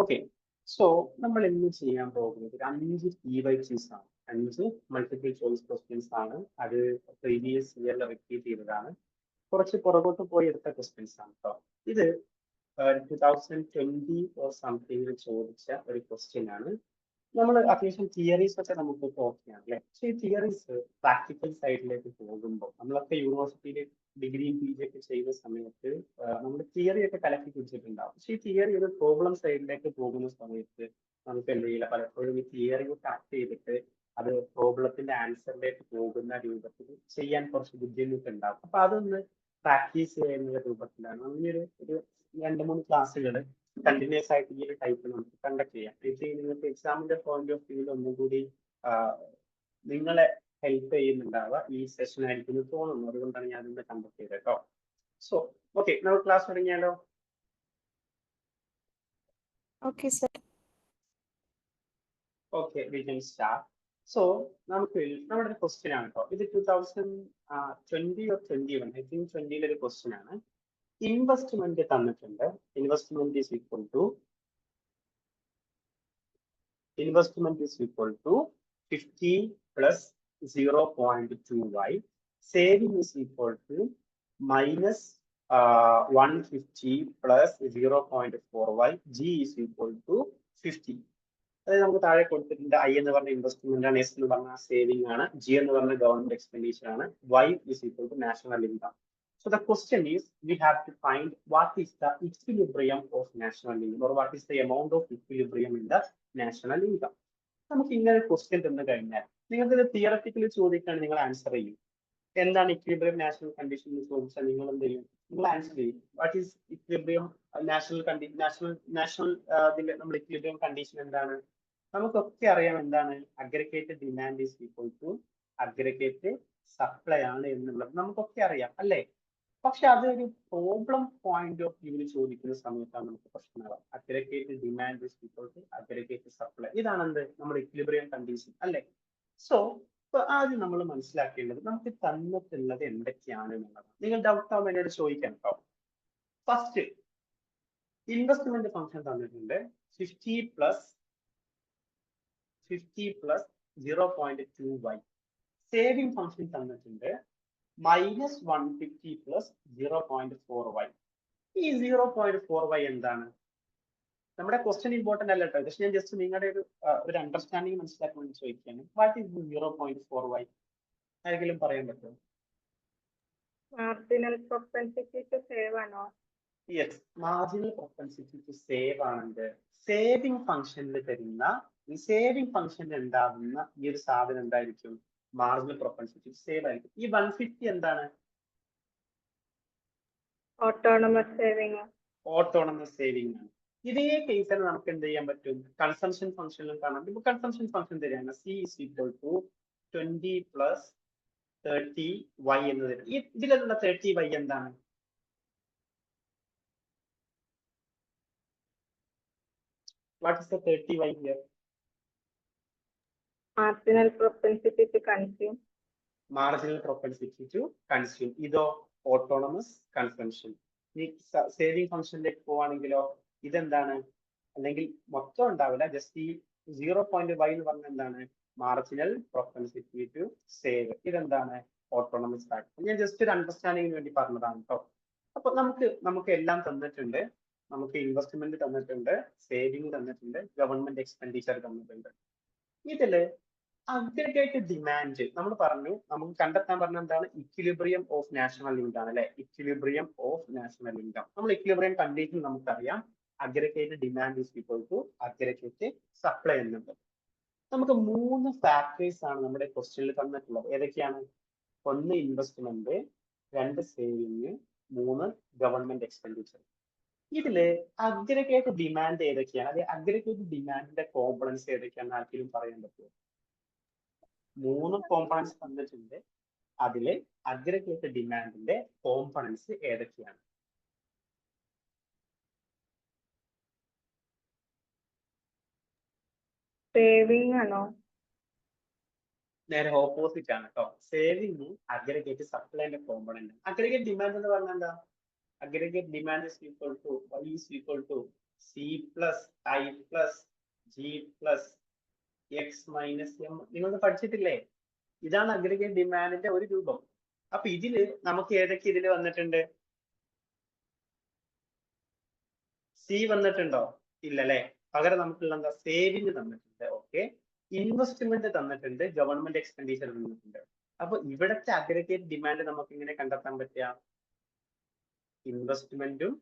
Okay, so നമ്മൾ ഇന്ന് ചെയ്യാൻ പോകുന്നത് ഒരു 5 PYQs ആണ്. 5 മൾട്ടിപ്പിൾ ചോയ്സ് ക്വസ്റ്റ്യൻസ് ആണ്. അത് പ്രീവിയസ് ഇയറിൽ റിപ്പീറ്റ് ചെയ്തതാണ്. കുറച്ച് പുറകോട്ട് പോയി എടുത്ത ക്വസ്റ്റ്യൻസ് ആണ് കേട്ടോ. ഇത് 2020 ഓർ സംതിങ്ങിൽ ചോദിച്ച ഒരു ക്വസ്റ്റ്യൻ ആണ്. നമ്മൾ അത്യാവശ്യം തിയറീസ് ഒക്കെ നമുക്ക് ഓക്കെയാണ് അല്ലെ. പക്ഷേ ഈ തിയറീസ് പ്രാക്ടിക്കൽ സൈഡിലേക്ക് പോകുമ്പോൾ നമ്മളൊക്കെ യൂണിവേഴ്സിറ്റിയിൽ ഡിഗ്രിയും പി ജി ഒക്കെ ചെയ്യുന്ന സമയത്ത് നമ്മൾ തിയറി ഒക്കെ കലക്കി കുടിച്ചിട്ടുണ്ടാവും. പക്ഷേ ഈ തിയറി ഒരു പ്രോബ്ലം സൈഡിലേക്ക് പോകുന്ന സമയത്ത് നമുക്ക് എന്ത് ചെയ്യില്ല, പലപ്പോഴും ഈ തിയറി കണക്ട് ചെയ്തിട്ട് അത് പ്രോബ്ലത്തിന്റെ ആൻസറിലേക്ക് പോകുന്ന രൂപത്തിൽ ചെയ്യാൻ കുറച്ച് ബുദ്ധിമുട്ടുണ്ടാവും. അപ്പൊ അതൊന്ന് പ്രാക്ടീസ് ചെയ്യുന്ന രൂപത്തിലാണ് അങ്ങനെ ഒരു 2-3 ക്ലാസ്സുകൾ കണ്ടിന്യൂസ് ആയിട്ട് ഈ ഒരു ടൈപ്പ് നമുക്ക് കണ്ടക്ട് ചെയ്യാം. ഇത് നിങ്ങൾക്ക് എക്സാമിന്റെ പോയിന്റ് ഓഫ് വ്യൂവിൽ ഒന്നും കൂടി നിങ്ങളെ ഹെൽപ്പ് ചെയ്യുന്നുണ്ടാവുക ഈ സെഷൻ ആയിരിക്കും എന്ന് തോന്നുന്നു. അതുകൊണ്ടാണ് ഞാൻ ഇന്ന് കണ്ടക്ട് ചെയ്തത് കേട്ടോ. സോ ഓക്കെ, നമുക്ക് ക്ലാസ് തുടങ്ങിയാലോ? Okay, sir. Okay, we can start. So നമുക്ക് നമ്മുടെ ഒരു ക്വസ്റ്റ്യൻ ആണ് കേട്ടോ. ഇത് 2020 or 21, ഐ തിങ്ക് 20 ഒരു ക്വസ്റ്റ്യൻ ആണ്. ഇൻവെസ്റ്റ്മെന്റ് തന്നിട്ടുണ്ട്. Investment is equal to 50 plus 0.2y. Saving is equal to minus 150 plus 0.4y. G is equal to 50. അതായത് നമുക്ക് താഴെ കൊടുത്തിട്ടുണ്ട് ഐ എന്ന് പറഞ്ഞ ഇൻവെസ്റ്റ്മെന്റ് ആണ്, എസ് എന്ന് പറഞ്ഞ സേവിംഗ് ആണ്, ജി എന്ന് പറഞ്ഞ ഗവൺമെന്റ് എക്സ്പെൻഡിച്ചർ ആണ്, Y is equal to national income. So the question is, we have to find what is the equilibrium of national income, or what is the amount of equilibrium in the national income. നമുക്ക് ഇങ്ങനെ question തന്നു കഴിഞ്ഞാൽ നിങ്ങൾക്ക് ഇത് theoretically ചോദിക്കുകയാണ്, നിങ്ങൾ answer ചെയ്യും. എന്താണ് ഇക്വിലിബ്രിയം നാഷണൽ കണ്ടീഷൻ എന്ന് ചോദിച്ചാൽ നിങ്ങൾ എന്ത് ചെയ്യും? നിങ്ങൾ ആൻസർ ചെയ്യും. വാട്ട് ഈസ് ഇക്വിലിബ്രിയം നാഷണൽ നമ്മൾ ഇക്വിലിബ്രിയം കണ്ടീഷൻ എന്താണ്? നമുക്കൊക്കെ അറിയാം എന്താണ്. Aggregated demand is equal to aggregate supply ആണ് എന്നുള്ളത് നമുക്കൊക്കെ അറിയാം അല്ലേ. പക്ഷെ അതൊരു പ്രോബ്ലം പോയിന്റ് ഓഫ് വ്യൂവിൽ ചോദിക്കുന്ന സമയത്താണ് നമുക്ക് പ്രശ്നമാകാം. Aggregated demand is equal to aggregate supply. ഇതാണ് എന്ത് നമ്മുടെ ഇക്വിലിബ്രിയം കണ്ടീഷൻ അല്ലേ. സോ ഇപ്പൊ ആദ്യം നമ്മൾ മനസ്സിലാക്കേണ്ടത് നമുക്ക് തന്നിട്ടുള്ളത് എന്തൊക്കെയാണ് എന്നുള്ളതാണ്. നിങ്ങൾ ഡൗട്ട് ആവുമ്പോൾ എന്നോട് ചോദിക്കാം കേട്ടോ. ഫസ്റ്റ് ഇൻവെസ്റ്റ്മെന്റ് ഫംഗ്ഷൻ തന്നിട്ടുണ്ട് 50 plus 0.2y. സേവിംഗ് ഫംഗ്ഷൻ തന്നിട്ടുണ്ട് -150 plus 0.4y. ഈ 0.4y എന്താണ്? നമ്മുടെ ക്വസ്റ്റ്യൻ ഇമ്പോർട്ടന്റ് അല്ല കേട്ടോ, പക്ഷെ ഞാൻ ജസ്റ്റ് നിങ്ങളുടെ ഒരു അണ്ടർസ്റ്റാൻഡിങ് മനസ്സിലാക്കാൻ വേണ്ടി ചോദിക്കുകയാണ്. What is 0.4y? ആരെങ്കിലും പറയാൻ പറ്റുമോ? Marginal propensity to save ആണോ? Yes, marginal propensity to save ആണെങ്കിൽ സേവിംഗ് ഫംഗ്ഷനിൽ തരുന്ന ഈ സേവിംഗ് ഫംഗ്ഷനിൽ ഉണ്ടാകുന്ന ഈ ഒരു സാധനം എന്തായിരിക്കും? മാർജിനൽ പ്രൊപ്പൻസിറ്റി ടു സേവ് ആയിരിക്കും. ഈ 150 എന്താണ്? Autonomous saving. ഓട്ടോണമസ് സേവിംഗ് ആണ്. ഇതേ കേസിൽ നമുക്ക് എന്ത് ചെയ്യാൻ പറ്റും? കൺസംഷൻ ഫംഗ്ഷനിലും കാണാം. ഇപ്പൊ കൺസംഷൻ ഫംഗ്ഷൻ തരികയാണ് C is equal to 20 plus 30y എന്ന് തരും. ഈ ഇതിലുള്ള 30y എന്താണ്? What is the 30y here? Marginal propensity to consume. Marginal propensity to consume. ഇതോ ഓട്ടോണമസ് കൺസംഷൻ. ഈ സേവിംഗ് ഫംഗ്ഷനിലേക്ക് പോവാണെങ്കിലോ ഇതെന്താണ്? അല്ലെങ്കിൽ മൊത്തം ഉണ്ടാവില്ല, ജസ്റ്റ് ഈ 0.y എന്ന് പറഞ്ഞ എന്താണ്? Marginal propensity to save. ഇതെന്താണ്? Autonomous factor. ഞാൻ ജസ്റ്റ് ഒരു അണ്ടർസ്റ്റാൻഡിങ്ങിന് വേണ്ടി പറഞ്ഞതാണ് കേട്ടോ. അപ്പൊ നമുക്ക് എല്ലാം തന്നിട്ടുണ്ട്. നമുക്ക് ഇൻവെസ്റ്റ്മെന്റ് തന്നിട്ടുണ്ട്, സേവിംഗ് തന്നിട്ടുണ്ട്, ഗവൺമെന്റ് എക്സ്പെൻഡിച്ചർ തന്നിട്ടുണ്ട്. ഇതില് അഗ്രിഗേറ്റ് ഡിമാൻഡ് നമ്മൾ പറഞ്ഞു, നമുക്ക് കണ്ടെത്താൻ പറഞ്ഞ എന്താണ്? ഇക്വിലിബ്രിയം ഓഫ് നാഷണൽ ഇൻകം ആണ് അല്ലെ. Equilibrium of national income. നമ്മൾ ഇക്വിലിബ്രിയം കണ്ടീഷൻ നമുക്കറിയാം. Aggregate demand is equal to aggregate supply എന്നുണ്ട്. നമുക്ക് 3 ഫാക്ടേഴ്സ് ആണ് നമ്മുടെ ക്വസ്റ്റ്യനിൽ തന്നിട്ടുള്ളത്. ഏതൊക്കെയാണ്? 1 ഇൻവെസ്റ്റ്മെന്റ്, 2 സേവിങ്, 3 ഗവൺമെന്റ് എക്സ്പെൻഡിച്ചർ. ഇതില് അഗ്രിഗേറ്റ് ഡിമാൻഡ് ഏതൊക്കെയാണ്? അല്ലെ അഗ്രിഗേറ്റ് ഡിമാൻഡിന്റെ കോമ്പണൻസ് ഏതൊക്കെയാണെന്ന് ആർക്കെങ്കിലും പറയാൻ പറ്റുമോ? 3 കോമ്പണൻസ് തന്നിട്ടുണ്ട്. അതില് അഗ്രിഗേറ്റ് ഡിമാൻഡിന്റെ കോമ്പണൻസ് ഏതൊക്കെയാണ്? സേവിംഗ് ആണോ? നേരെ ഓപ്പോസിറ്റ് ആണ് കേട്ടോ. സേവിംഗ് അഗ്രിഗേറ്റ് സപ്ലൈന്റെ കോമ്പണന്റ്. അഗ്രിഗേറ്റ് ഡിമാൻഡ് എന്ന് പറഞ്ഞാൽ എന്താ? Aggregate demand is equal to y is equal to C plus I plus G plus X minus M നിങ്ങളൊന്ന് പഠിച്ചിട്ടില്ലേ? ഇതാണ് അഗ്രിഗേറ്റ് ഡിമാൻഡിന്റെ ഒരു രൂപം. അപ്പൊ ഇതില് നമുക്ക് ഏതൊക്കെ ഇതിൽ വന്നിട്ടുണ്ട്? സി വന്നിട്ടുണ്ടോ? ഇല്ലല്ലേ. പകരം നമുക്കുള്ള എന്താ? സേവിങ് തന്നിട്ടുണ്ട്. ഓക്കെ, ഇൻവെസ്റ്റ്മെന്റ് തന്നിട്ടുണ്ട്, ഗവൺമെന്റ് എക്സ്പെൻഡിച്ചർ തന്നിട്ടുണ്ട്. അപ്പൊ ഇവിടത്തെ അഗ്രിഗേറ്റ് ഡിമാൻഡ് നമുക്ക് ഇങ്ങനെ കണ്ടെത്താൻ പറ്റുക? ഇൻവെസ്റ്റ്മെന്റും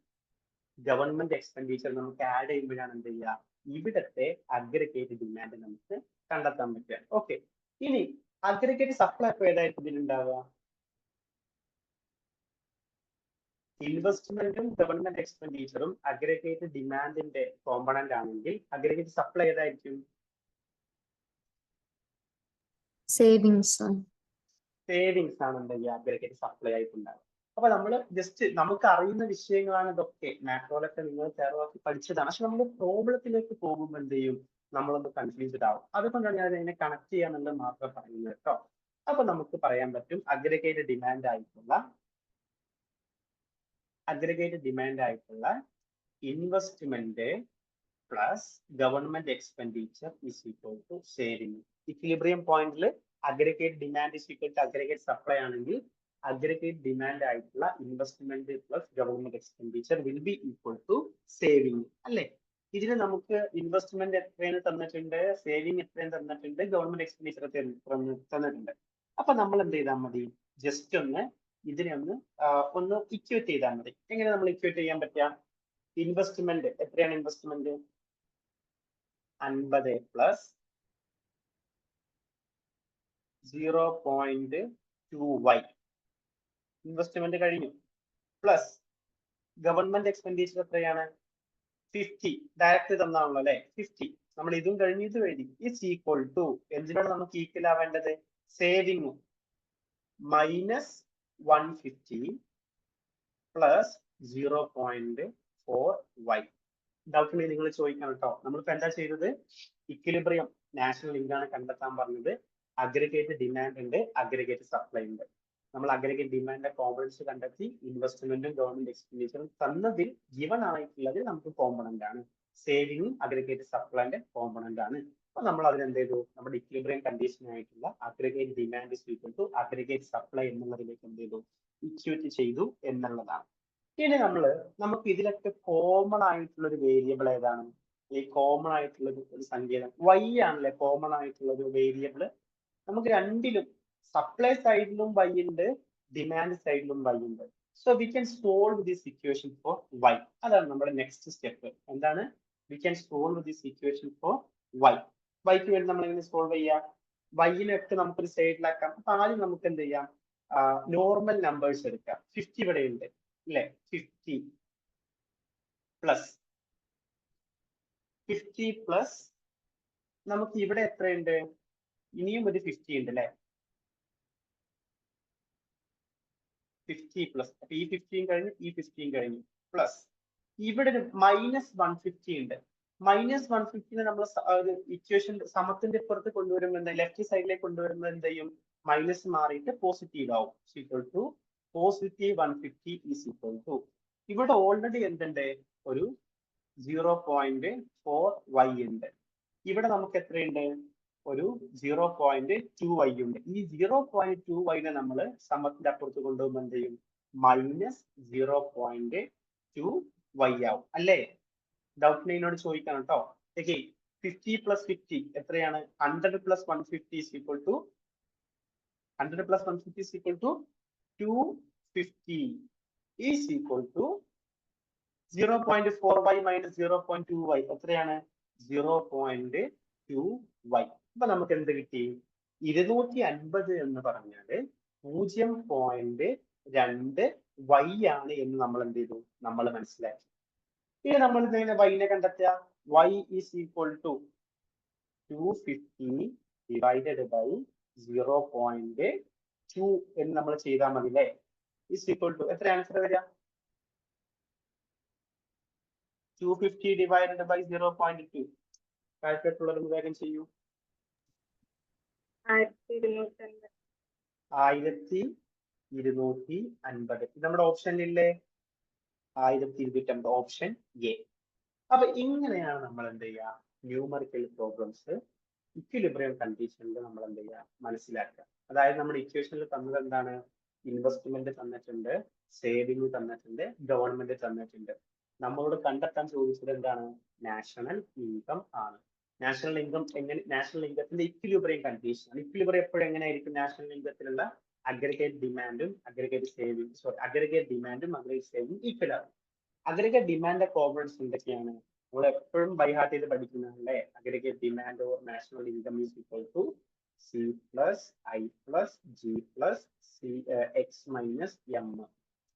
ഗവൺമെന്റ് എക്സ്പെൻഡിച്ചർ നമുക്ക് ആഡ് ചെയ്യുമ്പോഴാണ് എന്ത് ചെയ്യുക? ഇവിടത്തെ അഗ്രിഗേറ്റ് ഡിമാൻഡ് നമുക്ക് കണ്ടെത്താൻ പറ്റുക. ഓക്കെ, ഇനി അഗ്രിഗേറ്റ് സപ്ലൈ അപ്പൊ ഏതായിട്ട് ഇതിലുണ്ടാവുക? ഇൻവെസ്റ്റ്മെന്റും ഗവൺമെന്റ് എക്സ്പെൻഡിച്ചറും അഗ്രിഗേറ്റ് ഡിമാൻഡിന്റെ കോമ്പണന്റ് ആണെങ്കിൽ അഗ്രിഗേറ്റ് സപ്ലൈ ഏതായിരിക്കും? സേവിങ്സ്. സേവിങ്സ് ആണ് എന്ത് ചെയ്യുക? അഗ്രിഗേറ്റ് സപ്ലൈ ആയിട്ടുണ്ടാവുക. അപ്പൊ നമ്മൾ ജസ്റ്റ് നമുക്ക് അറിയുന്ന വിഷയങ്ങളാണ് ഇതൊക്കെ. മാക്രോയിലൊക്കെ നിങ്ങൾ ചെറുതാക്കി പഠിച്ചതാണ്. പക്ഷെ നമ്മൾ പ്രോബ്ലത്തിലേക്ക് പോകുമ്പോൾ എന്ത് ചെയ്യും? നമ്മളൊന്ന് കൺഫ്യൂസ്ഡ് ആവും. അതുകൊണ്ടാണ് ഞാൻ ഇതിനെ കണക്ട് ചെയ്യാന്നുള്ളത് മാത്രം പറയുന്നത് കേട്ടോ. അപ്പൊ നമുക്ക് പറയാൻ പറ്റും അഗ്രിഗേറ്റ് ഡിമാൻഡ് ആയിട്ടുള്ള investment plus government expenditure is equal to saving. Equilibrium പോയിന്റിൽ aggregate demand is equal to aggregate supply ആണെങ്കിൽ അഗ്രിഗേറ്റ് ഡിമാൻഡ് ആയിട്ടുള്ള investment plus government expenditure will be equal to saving അല്ലേ? ഇതിന് നമുക്ക് ഇൻവെസ്റ്റ്മെന്റ് എത്രയാണ് തന്നിട്ടുണ്ട്, സേവിങ് എത്രയാണ് തന്നിട്ടുണ്ട്, ഗവൺമെന്റ് എക്സ്പെൻഡിച്ചർ തന്നിട്ടുണ്ട്. അപ്പൊ നമ്മൾ എന്ത് ചെയ്താൽ മതി? ജസ്റ്റ് ഇതിനെ ഒന്ന് ഇക്വേറ്റ് ചെയ്താൽ മതി. എങ്ങനെ നമ്മൾ ഇക്വേറ്റ് ചെയ്യാൻ പറ്റുക? ഇൻവെസ്റ്റ്മെന്റ് എത്രയാണ്? ഇൻവെസ്റ്റ്മെന്റ് 50 പ്ലസ് 0.2y ഇൻവെസ്റ്റ്മെന്റ് കഴിഞ്ഞു. പ്ലസ് ഗവൺമെന്റ് എക്സ്പെൻഡിച്ചർ എത്രയാണ്? 50 ഡയറക്റ്റ് തന്നാണല്ലോ അല്ലെ? 50 നമ്മൾ ഇതും കഴിഞ്ഞ് ഇത് എഴുതി. ഇസ് ഈക്വൽ ടു എന്തിനാണ് നമുക്ക് ഈക്വൽ ആവേണ്ടത്? Saving minus 150 plus 0.4y. Doubt ഉണ്ടെങ്കിൽ നിങ്ങൾ ചോദിക്കണം കേട്ടോ. നമ്മളിപ്പോ എന്താ ചെയ്തത്? ഇക്വിലിബ്രിയം നാഷണൽ ഇൻകാണ് കണ്ടെത്താൻ പറഞ്ഞത്. അഗ്രിഗേറ്റ് ഡിമാൻഡ് ഉണ്ട്, അഗ്രിഗേറ്റ് സപ്ലൈ ഉണ്ട്. നമ്മൾ അഗ്രിഗേറ്റ് ഡിമാൻഡിന്റെ കോമ്പണൻസ് കണ്ടെത്തി. ഇൻവെസ്റ്റ്മെന്റും ഗവൺമെന്റ് എക്സ്പെൻഡിച്ചറും തന്നതിൽ ഗിവൺ ആയിട്ടുള്ളത് നമുക്ക് കോമ്പണന്റ് ആണ്. സേവിങ്ങും അഗ്രിഗേറ്റ് സപ്ലൈന്റെ കോമ്പണന്റ് ആണ്. അപ്പൊ നമ്മൾ അതിനെന്ത് ചെയ്തു? നമ്മുടെ ഇക്വിലിബ്രിയം കണ്ടീഷൻ ആയിട്ടുള്ള aggregate demand is equal to aggregate supply എന്നുള്ളതിലേക്ക് എന്ത് ചെയ്തു? ഇക്വേറ്റ് ചെയ്തു എന്നുള്ളതാണ്. ഇനി നമുക്ക് ഇതിലൊക്കെ കോമൺ ആയിട്ടുള്ള ഒരു വേരിയബിൾ ഏതാണ്? ഈ കോമൺ ആയിട്ടുള്ള ഒരു സങ്കേതം y ആണല്ലേ കോമൺ ആയിട്ടുള്ള ഒരു വേരിയബിൾ. നമുക്ക് രണ്ടിലും സപ്ലൈ സൈഡിലും y ഉണ്ട്, ഡിമാൻഡ് സൈഡിലും y ഉണ്ട്. So we can solve this equation for y. അതാണ് നമ്മുടെ നെക്സ്റ്റ് സ്റ്റെപ്പ്. എന്താണ്? We can solve this equation for y. യ്ക്ക് വേണ്ടി നമ്മൾ എങ്ങനെ സോൾവ് ചെയ്യാം? y-നെയൊക്കെ നമുക്കൊരു സൈഡിലാക്കാം. അപ്പൊ ആദ്യം നമുക്ക് എന്ത് ചെയ്യാം? നോർമൽ നമ്പേഴ്സ് എടുക്കാം. 50 ഇവിടെ ഉണ്ട് അല്ലെ? 50 പ്ലസ് നമുക്ക് ഇവിടെ എത്രയുണ്ട്? ഇനിയും ഒരു 50 ഉണ്ട് അല്ലെ? 50 പ്ലസ്. അപ്പൊ ഈ 15 കഴിഞ്ഞു, ഈ 15 കഴിഞ്ഞു. പ്ലസ് ഇവിടെ മൈനസ് 150 ഉണ്ട്. മൈനസ് 150 നമ്മൾ ഒരു ഇക്വേഷൻ സമത്തിന്റെ പുറത്ത് കൊണ്ടുവരുമ്പോൾ എന്താ? ലെഫ്റ്റ് സൈഡിലേക്ക് കൊണ്ടുവരുമ്പോൾ എന്ത് ചെയ്യും? മൈനസ് മാറിയിട്ട് പോസിറ്റീവ് ആവും. Equal to positive 150 is equal to ഇവിടെ ഓൾറെഡി എന്തുണ്ട്? ഒരു 0.4y ഉണ്ട്. ഇവിടെ നമുക്ക് എത്രയുണ്ട്? ഒരു 0.2y ഉണ്ട്. ഈ 0.2y നമ്മൾ സമത്തിന്റെ അപ്പുറത്ത് കൊണ്ടുപോകുമ്പോൾ എന്ത് ചെയ്യും? മൈനസ് 0.2y ആവും അല്ലേ? ഡൗട്ട് എന്നോട് ചോദിക്കണം കേട്ടോ. 50 പ്ലസ് 50 എത്രയാണ്? 100 plus 150 is equal to 100 plus 150 is equal to 250 is equal to 0.4y minus 0.2y എത്രയാണ്? 0.2y. അപ്പൊ നമുക്ക് എന്ത് കിട്ടി? 250 എന്ന് പറഞ്ഞാല് 0.2y ആണ് എന്ന് നമ്മൾ എന്ത് ചെയ്തു? നമ്മൾ മനസ്സിലാക്കി. ഇനി നമ്മൾ ഇങ്ങനെ y-നെ കണ്ടെത്തുക. y is equal to 250 divided by 0.2 എന്ന് നമ്മൾ ചെയ്താൽ മതി അല്ലേ? ഈസ് ഈക്വൽ ടു എത്ര ആൻസർ വരിക? 250 divided by 0.2. കാൽക്കുലേറ്റർ ഉള്ളവർ വേഗം ചെയ്യൂ. 1250. ഇത് നമ്മുടെ ഓപ്ഷനിലില്ലേ? 1250 ഓപ്ഷൻ എ. അപ്പൊ ഇങ്ങനെയാണ് നമ്മൾ എന്ത് ചെയ്യുക, ന്യൂമറിക്കൽ പ്രോബ്ലംസ് ഇക്വിലിബ്രിയം കണ്ടീഷനിൽ നമ്മൾ എന്ത് ചെയ്യുക, മനസ്സിലാക്കുക. അതായത് നമ്മുടെ ഇക്വേഷനിൽ തന്നത് എന്താണ്, ഇൻവെസ്റ്റ്മെന്റ് തന്നിട്ടുണ്ട്, സേവിങ് തന്നിട്ടുണ്ട്, ഗവൺമെന്റ് തന്നിട്ടുണ്ട്. നമ്മളോട് കണ്ടെത്താൻ ചോദിച്ചത് എന്താണ്, നാഷണൽ ഇൻകം ആണ്. നാഷണൽ ഇൻകം എങ്ങനെ, നാഷണൽ ഇൻകത്തിന്റെ ഇക്വിലിബ്രിയം കണ്ടീഷൻ. ഇക്വിലിബ്രിയം എപ്പോഴും എങ്ങനെയായിരിക്കും നാഷണൽ ഇൻകത്തിലുള്ള അഗ്രിഗേറ്റ് ഡിമാൻഡും അഗ്രിഗേറ്റ് സേവിങ്, സോറി അഗ്രിഗേറ്റ് ഡിമാൻഡും അഗ്രിഗേറ്റ് സേവിങ് ഈക്വൽ ആണ്. അഗ്രിഗേറ്റ് ഡിമാൻഡ് കോമ്പണൻസ് എന്തൊക്കെയാണ്, നമ്മൾ എപ്പോഴും ബൈഹാർട്ട് ചെയ്ത് പഠിക്കുന്നതല്ലേ. Aggregate demand or national income is equal to C plus I plus G plus C X minus M.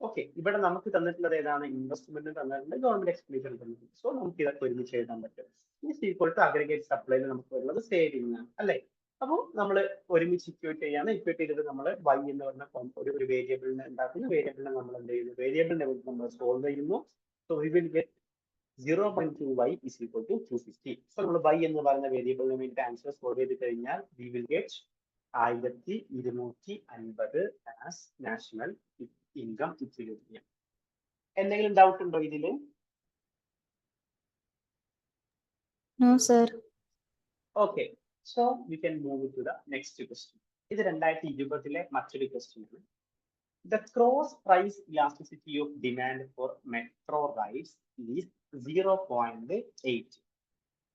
Okay, ഇവിടെ നമുക്ക് തന്നിട്ടുള്ളത് ഏതാണ്, ഇൻവെസ്റ്റ്മെന്റ് തന്നിട്ടുണ്ട്, ഗവൺമെന്റ് എക്സ്പെൻഡിച്ചർ തന്നിട്ടുണ്ട്. സോ നമുക്ക് ഇതൊക്കെ ഒരുമിച്ച് എഴുതാൻ പറ്റും. ഈസ് ഈക്വൽ ടു അഗ്രിഗേറ്റ് സപ്ലൈയിൽ നമുക്ക് വരുന്നത് സേവിങ് ആണ് അല്ലെ. അപ്പോൾ നമ്മൾ ഒരുമിച്ച് ഇക്വേറ്റ് ചെയ്യാണ്. ഇക്വേറ്റ് ചെയ്തിട്ട് നമ്മൾ y എന്ന് പറഞ്ഞ ഒരു വേരിയബിളിനെ ഉണ്ടാക്കുന്നു. വേരിയബിളിനെ നമ്മൾ എന്ത് ചെയ്യുന്നു, വേരിയബിളിനെ നമ്മൾ സോൾവ് ചെയ്യുന്നു. So we will get 0.2y is equal to 250. So നമ്മൾ y എന്ന് പറയുന്ന വേരിയബിളിന് വേണ്ടി ആൻസർ സോൾവ് ചെയ്ത് കഴിഞ്ഞാൽ we will get 1250 as national income equilibrium. എന്തെങ്കിലും ഡൗട്ട് ഉണ്ടോ ഇതില്? No, sir. Okay, so we can move to the next question. ഇത് 2020 മറ്റൊരു ക്വസ്റ്റ്യൻ ആണ്. The cross price elasticity of demand for metro rides is 0.8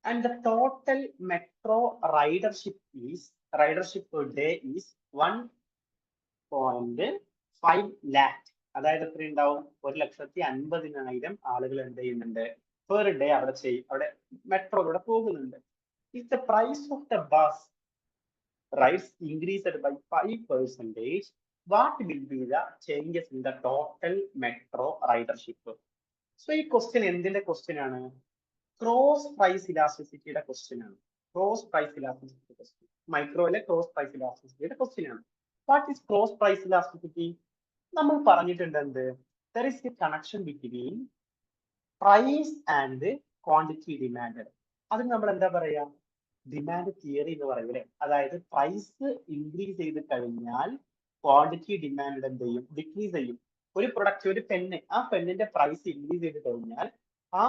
and the total metro ridership per day is 1.5 lakh. അതായത് എത്ര ഉണ്ടാവും, 1,50,000 ആളുകൾ എന്ത് ചെയ്യുന്നുണ്ട് per day അവിടെ മെട്രോയിലൂടെ പോകുന്നുണ്ട്. If the price of the bus rides increased by 5%, what will be the changes in the total metro ridership? So ഈ question എന്തിന്റെ ക്വസ്റ്റ്യൻ ആണ്, ക്രോസ് പ്രൈസ് ഇലാസ്റ്റിസിറ്റിയുടെ ക്വസ്റ്റ്യൻ ആണ്. ക്രോസ് പ്രൈസ് ഇലാസ്റ്റിസിറ്റി ക്വസ്റ്റ്യൻ, മൈക്രോയിലെ cross price ഇലാസ്റ്റിസിറ്റിയുടെ question ആണ്. What is cross price elasticity? നമ്മൾ പറഞ്ഞിട്ടുണ്ട് എന്ത്, there is a connection between price and quantity demanded. അതിന് നമ്മൾ എന്താ പറയാ, ഡിമാൻഡ് തിയറി എന്ന് പറയും അല്ലെ. അതായത് പ്രൈസ് ഇൻക്രീസ് ചെയ്ത് കഴിഞ്ഞാൽ ക്വാണ്ടിറ്റി ഡിമാൻഡ് എന്ത് ചെയ്യും, ഡിക്രീസ് ചെയ്യും. ഒരു പ്രൊഡക്റ്റ്, ഒരു പെന്ന്, ആ പെന്നിന്റെ പ്രൈസ് ഇൻക്രീസ് ചെയ്ത് കഴിഞ്ഞാൽ ആ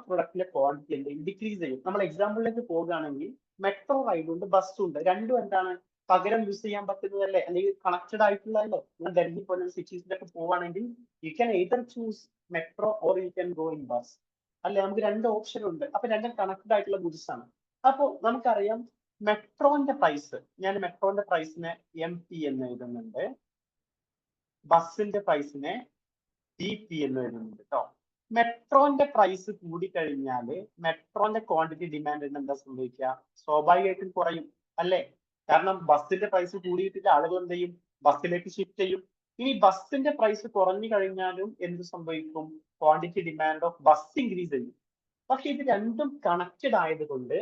പ്രൊഡക്റ്റിന്റെ ക്വാണ്ടിറ്റി എന്ത് ചെയ്യും, ഡിക്രീസ് ചെയ്യും. നമ്മൾ എക്സാമ്പിളിലേക്ക് പോകുകയാണെങ്കിൽ മെട്രോ റൈഡ് ഉണ്ട്, ബസ് ഉണ്ട്, രണ്ടും എന്താണ് പകരം യൂസ് ചെയ്യാൻ പറ്റുന്നതല്ലേ, അല്ലെങ്കിൽ കണക്റ്റഡ് ആയിട്ടുള്ളതല്ലേ. നിങ്ങൾ ഡൽഹി പോലുള്ള സിറ്റീസിലൊക്കെ പോവുകയാണെങ്കിൽ you can either choose metro or you can go in bus അല്ലെ. നമുക്ക് രണ്ട് ഓപ്ഷൻ ഉണ്ട്. അപ്പൊ രണ്ടും കണക്റ്റഡ് ആയിട്ടുള്ള ഗുഡ്സ് ആണ്. അപ്പോ നമുക്കറിയാം മെട്രോന്റെ പ്രൈസ്, ഞാൻ മെട്രോന്റെ പ്രൈസിനെ MP എന്ന് എഴുതുന്നുണ്ട്, ബസിന്റെ പ്രൈസിനെ DP എന്ന് എഴുതുന്നുണ്ട് കേട്ടോ. മെട്രോന്റെ പ്രൈസ് കൂടിക്കഴിഞ്ഞാൽ മെട്രോന്റെ ക്വാണ്ടിറ്റി ഡിമാൻഡ് എന്താ സംഭവിക്കുക, സ്വാഭാവികമായിട്ടും കുറയും അല്ലേ. കാരണം ബസിന്റെ പ്രൈസ് കൂടിയിട്ടില്ല, ആളുകൾ എന്ത് ചെയ്യും, ബസ്സിലേക്ക് ഷിഫ്റ്റ് ചെയ്യും. ഇനി ബസിന്റെ പ്രൈസ് കുറഞ്ഞു കഴിഞ്ഞാലും എന്ത് സംഭവിക്കും, quantity demand of bus increase ചെയ്യും. പക്ഷെ ഇത് രണ്ടും കണക്റ്റഡ് ആയതുകൊണ്ട്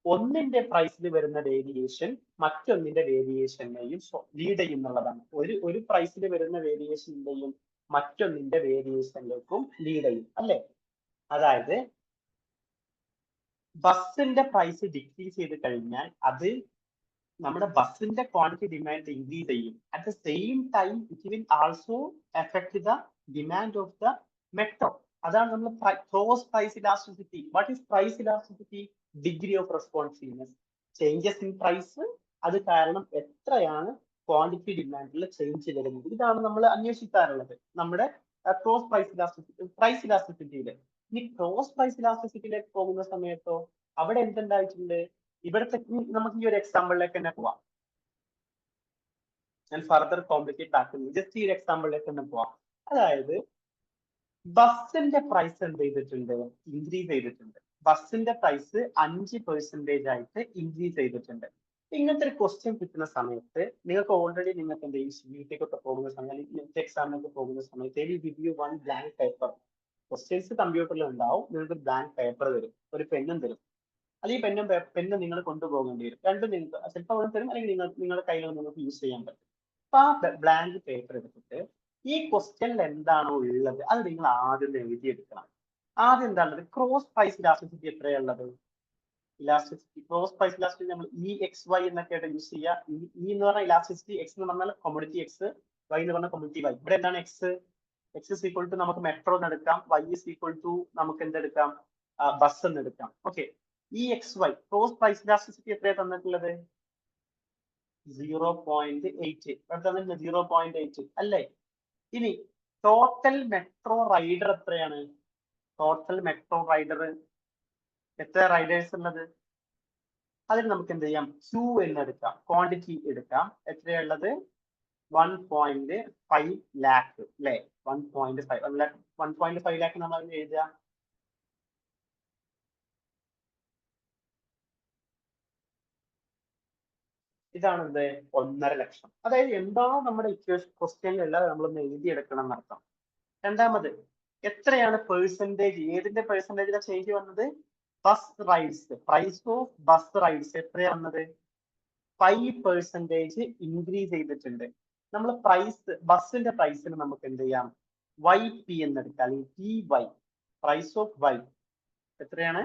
ഒന്നിന്റെ പ്രൈസിൽ വരുന്ന വേരിയേഷൻ മറ്റൊന്നിന്റെ വേരിയേഷനെയും ലീഡ് ചെയ്യുന്നുള്ളതാണ്. ഒരു പ്രൈസിൽ വരുന്ന വേരിയേഷനിലെയും മറ്റൊന്നിന്റെ വേരിയേഷനിലേക്കും ലീഡ് ചെയ്യും അല്ലെ. അതായത് ബസിന്റെ പ്രൈസ് ഡിക്രീസ് ചെയ്ത് കഴിഞ്ഞാൽ അത് നമ്മുടെ ബസിന്റെ ക്വാണ്ടിറ്റി ഡിമാൻഡ് ഇൻക്രീസ് ചെയ്യും. At the same time it will also effect the demand of the metro. അതാണ് നമ്മൾ cross price elasticity. What is price elasticity? Degree of responsiveness, changes in price, അത് കാരണം എത്രയാണ് ക്വാണ്ടിറ്റി ഡിമാൻഡിൽ ചേഞ്ച് വരുന്നത്. ഇതാണ് നമ്മൾ അന്വേഷിക്കാറുള്ളത് നമ്മുടെ ക്രോസ് പ്രൈസ് ഇലാസ്റ്റിസിറ്റിയിൽ. ഇനി ക്രോസ് പ്രൈസ് ഇലാസ്റ്റിസിറ്റിയിലേക്ക് പോകുന്ന സമയത്തോ അവിടെ എന്തുണ്ടായിട്ടുണ്ട്, ഇവിടുത്തെ നമുക്ക് ഈ ഒരു എക്സാമ്പിളിലേക്ക് തന്നെ പോവാം. ഞാൻ ഫർദർ കോംപ്ലിക്കേറ്റ് ആക്കുന്നു, ജസ്റ്റ് ഈ ഒരു എക്സാമ്പിളിലേക്ക് തന്നെ പോവാം. അതായത് ബസിന്റെ പ്രൈസ് എന്ത് ചെയ്തിട്ടുണ്ട്, ഇൻക്രീസ് ചെയ്തിട്ടുണ്ട്. ബസിന്റെ പ്രൈസ് 5% ആയിട്ട് ഇൻക്രീസ് ചെയ്തിട്ടുണ്ട്. ഇങ്ങനത്തെ ഒരു ക്വസ്റ്റ്യൻ കിട്ടുന്ന സമയത്ത് നിങ്ങൾക്ക് ഓൾറെഡി നിങ്ങൾക്ക് എന്ത് ചെയ്യും, CBT-ക്കൊക്കെ പോകുന്ന സമയത്ത്, നെറ്റ് എക്സാമിനൊക്കെ പോകുന്ന സമയത്ത് give you one blank paper. Questions കമ്പ്യൂട്ടറിൽ ഉണ്ടാവും, നിങ്ങൾക്ക് ബ്ലാങ്ക് പേപ്പർ തരും, ഒരു പെന്നും തരും. അല്ലെങ്കിൽ പെന്നും നിങ്ങൾ കൊണ്ടുപോകേണ്ടി വരും. രണ്ടും നിങ്ങൾക്ക് ചിലപ്പോൾ അവിടെ തരും, അല്ലെങ്കിൽ നിങ്ങളുടെ കയ്യിൽ നിങ്ങൾക്ക് യൂസ് ചെയ്യാൻ പറ്റും. അപ്പൊ ആ ബ്ലാങ്ക് പേപ്പർ എടുത്തിട്ട് ഈ ക്വസ്റ്റ്യനിൽ എന്താണോ ഉള്ളത് അത് നിങ്ങൾ ആദ്യം എഴുതിയെടുക്കണം. ആദ്യം എന്താണുള്ളത്, ക്രോസ് പ്രൈസ് ഇലാസ്റ്റിസിറ്റി എത്രയുള്ളത്, ഇലാസ്റ്റിസിറ്റി ക്രോസ് പ്രൈസ് ഇലാസ്റ്റിസിറ്റി നമ്മൾ EXY എന്നൊക്കെ ആയിട്ട് യൂസ് ചെയ്യുക. എന്ന് പറഞ്ഞാൽ ഇലാസ്റ്റിസിറ്റി, X എന്ന് പറഞ്ഞാൽ കമ്മ്യൂണിറ്റി X, Y എന്ന് പറഞ്ഞാൽ കമ്മ്യൂണിറ്റി Y. ഇവിടെ എന്താണ് X is equal to നമുക്ക് മെട്രോ എടുക്കാം, Y is equal to നമുക്ക് എന്തെടുക്കാം, ബസ് എന്ന് എടുക്കാം. ഓക്കെ, ഈ XY ക്രോസ് പ്രൈസ് ഇലാസ്റ്റിസിറ്റി എത്രയാണ് തന്നിട്ടുള്ളത്? 0.8 തന്നിട്ടുണ്ട്, 0.8 അല്ലേ? ഇനി ടോട്ടൽ മെട്രോ റൈഡർ എത്രയാണ്? ടോട്ടൽ മെട്രോ റൈഡർ എത്ര റൈഡേഴ്സ് ഉള്ളത്? അതിന് നമുക്ക് എന്ത് ചെയ്യാം? Q എന്ന് എടുക്കാം, ക്വാണ്ടിറ്റി എടുക്കാം. എത്രയുള്ളത്? 1.5 ലാക്ക് അല്ലേ? 1.5 ലാക്ക് നമ്മൾ അതിന് എഴുതുക. ഇതാണ് എന്ത്? 1.5 ലക്ഷം. അതായത് എന്താണോ നമ്മുടെ ഇക്വേഷൻ ക്വസ്റ്റ്യനിലല്ല നമ്മളൊന്ന് എഴുതിയെടുക്കണം എന്നർത്ഥം. രണ്ടാമത്, എത്രയാണ് പെർസെന്റേജ്? ഏതിന്റെ പെർസെന്റേജിലാണ് ചേഞ്ച് വന്നത്? Bus rides, price of bus rides എത്രയാണ് വന്നത്? 5% ഇൻക്രീസ് ചെയ്തിട്ടുണ്ട്. നമ്മൾ പ്രൈസ്, ബസ്സിന്റെ പ്രൈസിന് നമുക്ക് എന്ത് ചെയ്യാം? YP എന്ന് എടുക്കാം, അല്ലെങ്കിൽ TY, പ്രൈസ് ഓഫ് Y എത്രയാണ്?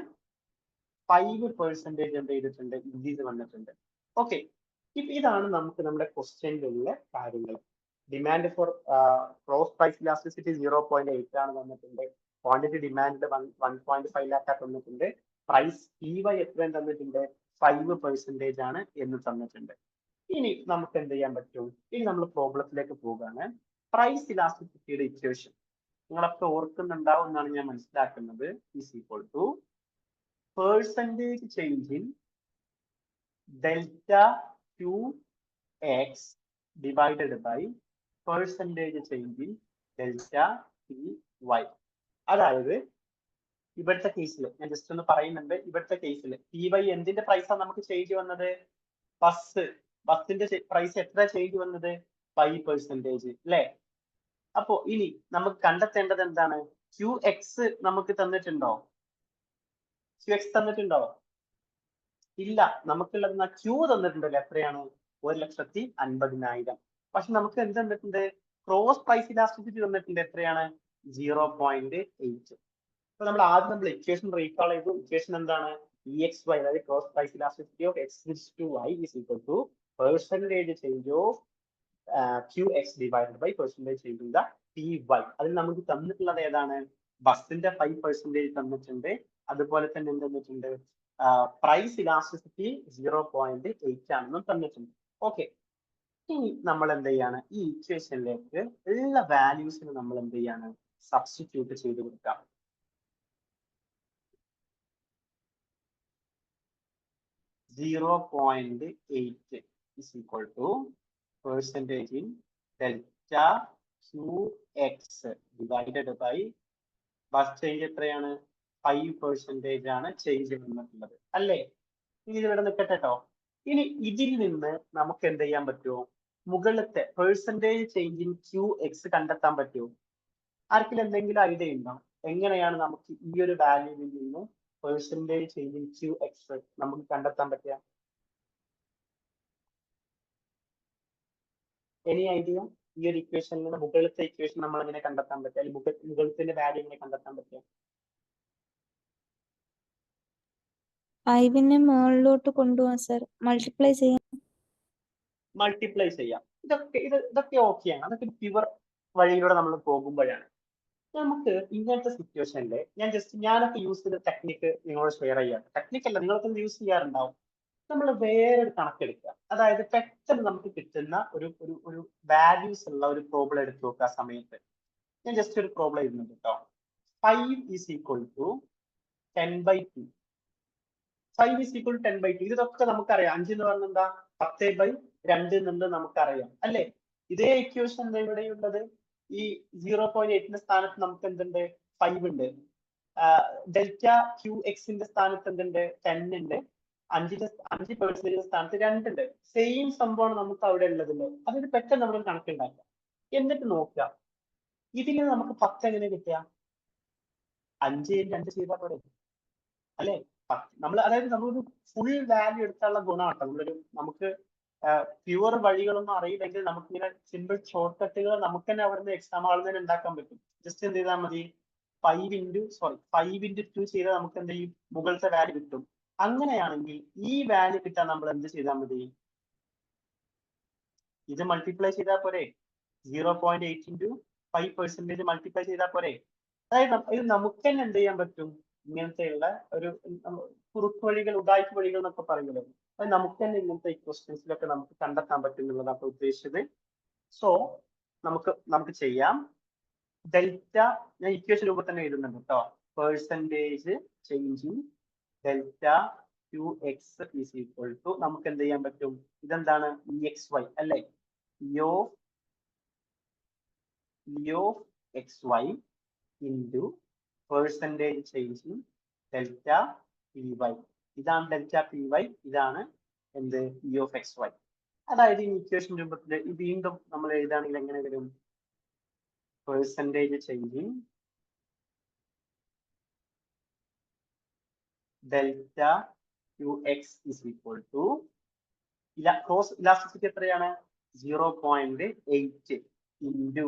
5% എന്ത് ചെയ്തിട്ടുണ്ട്? ഇൻക്രീസ് വന്നിട്ടുണ്ട്. ഓക്കെ, ഇതാണ് നമുക്ക് നമ്മുടെ ക്വസ്റ്റ്യനിലുള്ള കാര്യങ്ങൾ. Demand for cross price elasticity 0.8 ആണ് തന്നിട്ടുണ്ട്. ക്വാണ്ടിറ്റി ഡിമാൻഡ് 1.5 ലാക്ക് തന്നിട്ടുണ്ട്. പ്രൈസ് TY എത്രയും തന്നിട്ടുണ്ട്? 5% ആണ് എന്ന് തന്നിട്ടുണ്ട്. ഇനി നമുക്ക് എന്ത് ചെയ്യാൻ പറ്റും? ഇനി നമ്മൾ പ്രോബ്ലത്തിലേക്ക് പോവുകയാണ്. പ്രൈസ് ഇലാസ്റ്റിസിറ്റിയുടെ ഇക്വേഷൻ നിങ്ങളൊക്കെ ഓർക്കുന്നുണ്ടാവും എന്നാണ് ഞാൻ മനസ്സിലാക്കുന്നത്. Is equal to percentage change in delta QX divided by percentage change in delta TY. അതായത് ഇവിടുത്തെ കേസിൽ ഞാൻ ജസ്റ്റ് ഒന്ന് പറയുന്നുണ്ട്. ഇവിടുത്തെ കേസിൽ TY എന്തിന്റെ പ്രൈസാണ് നമുക്ക് ചേഞ്ച് വന്നത്? ബസ്സിന്റെ പ്രൈസ് എത്ര ചേഞ്ച് വന്നത്? 5% അല്ലേ? അപ്പോ ഇനി നമുക്ക് കണ്ടെത്തേണ്ടത് എന്താണ്? QX നമുക്ക് തന്നിട്ടുണ്ടോ? QX തന്നിട്ടുണ്ടോ? ഇല്ല. നമുക്കുള്ളത് Q തന്നിട്ടുണ്ടല്ലോ. എത്രയാണ്? 1,50,000. പക്ഷെ നമുക്ക് എന്ത് തന്നിട്ടുണ്ട്? ക്രോസ് പ്രൈസ് ഇലാസ്റ്റിസിറ്റി തന്നിട്ടുണ്ട്. എത്രയാണ്? 0.8. അപ്പൊ നമ്മൾ ആദ്യം ഇക്വേഷൻ റീകാൾ ചെയ്തു. ഇക്വേഷൻ എന്താണ്? EXY, അതായത് cross price elasticity of X/Y is equal to percentage change of QX divided by percentage change in the TY. അതിൽ നമുക്ക് തന്നിട്ടുള്ളത് ഏതാണ്? ബസ്സിന്റെ 5% തന്നിട്ടുണ്ട്. അതുപോലെ തന്നെ എന്ത് തന്നിട്ടുണ്ട്? പ്രൈസ് ഇലാസ്റ്റിസിറ്റി 0.8 ആണെന്നും തന്നിട്ടുണ്ട്. ഓക്കെ, ഇനി നമ്മൾ എന്ത് ചെയ്യാണ്? ഈ ഇക്വേഷനിലേക്ക് ഉള്ള വാല്യൂസിന് നമ്മൾ എന്ത് ചെയ്യാണ്? സബ്സ്റ്റിറ്റ്യൂട്ട് ചെയ്ത് കൊടുക്കാം. .8 is equal to percentage in delta QX divided by bus change എത്രയാണ്? 5% ആണ് ചേഞ്ച് വന്നിട്ടുള്ളത് അല്ലേ? ഇനി ഇതിവിടെ നിൽക്കട്ടെ കേട്ടോ. ഇനി ഇതിൽ നിന്ന് നമുക്ക് എന്ത് ചെയ്യാൻ പറ്റുമോ? മുകളിലത്തെ പെർസെന്റേജ് ചേഞ്ച് ഇൻ QX കണ്ടെത്താൻ പറ്റുമോ? ആർക്കെങ്കിലും എന്തെങ്കിലും ഐഡിയ ഉണ്ടോ? എങ്ങനെയാണ് നമുക്ക് ഈ ഒരു വാല്യൂവിൽ നിന്ന് പെർസെന്റേജ് ചേഞ്ച് ഇൻ QX നമുക്ക് കണ്ടെത്താൻ പറ്റുക? Any idea? ഈ ഒരു ഇക്വേഷനിൽ നിന്ന് മുകളിലത്തെ ഇക്വേഷൻ നമ്മൾ എങ്ങനെ കണ്ടെത്താൻ പറ്റുക? അല്ലെങ്കിൽ മുകളിലത്തെ വാല്യൂ എങ്ങനെ കണ്ടെത്താൻ പറ്റുക? 5 മുകളിലോട്ട് കൊണ്ടുപോകാം സർ. മൾട്ടിപ്ലൈ ചെയ്യാം. ഇതൊക്കെ ഓക്കെയാണ്. അതൊക്കെ പ്യുവർ വഴിയിലൂടെ നമ്മൾ പോകുമ്പോഴാണ്. നമുക്ക് ഇങ്ങനത്തെ സിറ്റുവേഷനിൽ ഞാനൊക്കെ യൂസ് ചെയ്ത ടെക്നിക്ക് നിങ്ങളോട് ഷെയർ ചെയ്യാം. ടെക്നിക്കല്ല, നിങ്ങളൊക്കെ യൂസ് ചെയ്യാറുണ്ടാവും. നമ്മൾ വേറൊരു കണക്കെടുക്കുക. അതായത് പെട്ടെന്ന് നമുക്ക് കിട്ടുന്ന ഒരു വാല്യൂസ് ഉള്ള ഒരു പ്രോബ്ലം എടുത്തു നോക്കുക. ആ സമയത്ത് ഞാൻ ജസ്റ്റ് ഒരു പ്രോബ്ലം ഇരുന്നുണ്ട് കേട്ടോ. 5 is equal to 10/2. 5 is equal to 10/2. ഇതൊക്കെ നമുക്കറിയാം. 5 എന്ന് പറഞ്ഞാൽ എന്താ? 10/2 എന്നുള്ളത് നമുക്കറിയാം അല്ലേ? ഇതേ ഇക്വേഷൻ ഇവിടെയുള്ളത്. ഈ 0.8ന്റെ സ്ഥാനത്ത് നമുക്ക് എന്തുണ്ട്? 5 ഉണ്ട്. ഡെൽറ്റ QXന്റെ സ്ഥാനത്ത് എന്തുണ്ട്? 10 ഉണ്ട്. 5% സ്ഥാനത്ത് 2 ഉണ്ട്. സെയിം സംഭവമാണ് നമുക്ക് അവിടെ ഉള്ളതല്ലേ? അതൊരു പെട്ടെന്ന് നമ്മൾ കണക്കുണ്ടാക്കുക. എന്നിട്ട് നോക്കുക, ഇതിൽ നമുക്ക് 10 എങ്ങനെ കിട്ടുക? 5 × 2 ചെയ്താൽ പോലെ അല്ലേ? നമ്മൾ അതായത് നമ്മളൊരു ഫുൾ വാല്യൂ എടുക്കാനുള്ള ഗുണമാട്ടോ. നമുക്ക് പ്യുവർ വഴികളൊന്നും അറിയില്ലെങ്കിൽ നമുക്കിങ്ങനെ സിമ്പിൾ ഷോർട്ട് കട്ടുകൾ നമുക്ക് തന്നെ അവിടുന്ന് എക്സാം ആളിൽ തന്നെ ഉണ്ടാക്കാൻ പറ്റും. ജസ്റ്റ് എന്ത് ചെയ്താൽ മതി? 5 × 2 ചെയ്താൽ നമുക്ക് എന്ത് ചെയ്യും? മുകളിലത്തെ വാല്യൂ കിട്ടും. അങ്ങനെയാണെങ്കിൽ ഈ വാല്യൂ കിട്ടാൻ നമ്മൾ എന്ത് ചെയ്താൽ മതി? ഇത് മൾട്ടിപ്ലൈ ചെയ്താൽ പോരെ? 0.8 × 5% മൾട്ടിപ്ലൈ ചെയ്താൽ പോരെ? അതായത് ഇത് നമുക്ക് തന്നെ എന്ത് ചെയ്യാൻ പറ്റും? ഇങ്ങനത്തെയുള്ള ഒരു കുറുക്ക് വഴികൾ, ഉഡായിപ്പ് വഴികൾ എന്നൊക്കെ പറയുമല്ലോ, അത് നമുക്ക് തന്നെ ഇങ്ങനത്തെ ക്വസ്റ്റ്യൻസിലൊക്കെ നമുക്ക് കണ്ടെത്താൻ പറ്റും എന്നുള്ളതാണ് അപ്പൊ ഉദ്ദേശിച്ചത്. സോ നമുക്ക് ചെയ്യാം. ഡെൽറ്റ ഞാൻ ഇക്വേഷൻ രൂപത്തിൽ തന്നെ എഴുതുന്നുണ്ട് കേട്ടോ. Percentage change in delta Q X is equal to നമുക്ക് എന്ത് ചെയ്യാൻ പറ്റും? ഇതെന്താണ്? ഇ എക്സ് വൈ അല്ലെ? E of X Y into percentage change in delta P Y. ഇതാണ് ഡെൽറ്റ പി വൈ, ഇതാണ് എന്ത്? E of X Y. അതായത് ഈ ഇക്വേഷൻ രൂപത്തിൽ വീണ്ടും നമ്മൾ എഴുതുകയാണെങ്കിൽ എങ്ങനെ വരും? Percentage change in delta Q X is equal to cross elasticity എത്രയാണ്? 0.8 ഇൻറ്റു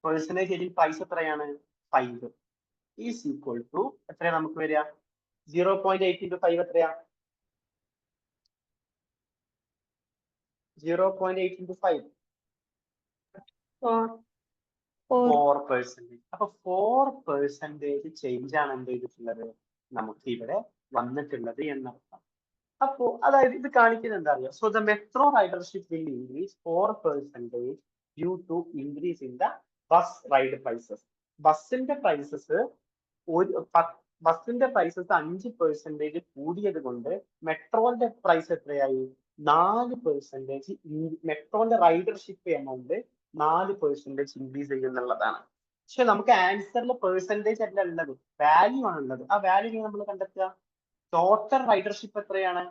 പെർസെൻറ്റേജ് ചേഞ്ചിങ് പ്രൈസ് എത്രയാണ്? 5 ഈസ് ഈക്വൽ ടു എത്രയാ നമുക്ക് വരിക? 0.8 ഇൻറ്റു 5 എത്രയാ? 0.8 ഇൻറ്റു 5 4%. അപ്പൊ 4% ചേഞ്ച് ആണ് എന്ത് ചെയ്തിട്ടുള്ളത്? നമുക്ക് ഇവിടെ വന്നിട്ടുള്ളത് എന്നർത്ഥം. അപ്പോ അതായത് ഇത് കാണിക്കുന്നത് എന്താ അറിയോ? So the metro ridership will increase 4% due to increase in the bus ride prices. ബസ്സിന്റെ പ്രൈസസ് ബസ്സിന്റെ പ്രൈസസ് 5% കൂടിയത് കൊണ്ട് മെട്രോന്റെ പ്രൈസ് എത്രയായി? 4%. മെട്രോന്റെ റൈഡർഷിപ്പ് എമൗണ്ട് 4% ഇൻക്രീസ് ചെയ്യുന്നുള്ളതാണ്. പക്ഷെ നമുക്ക് ആൻസറിൽ പെർസെൻറ്റേജ് അല്ല ഉള്ളത്, വാല്യൂ ആണ് ഉള്ളത്. ആ വാല്യൂ നമ്മൾ കണ്ടെത്തുക. ടോട്ടൽ റൈഡർഷിപ്പ് എത്രയാണ്?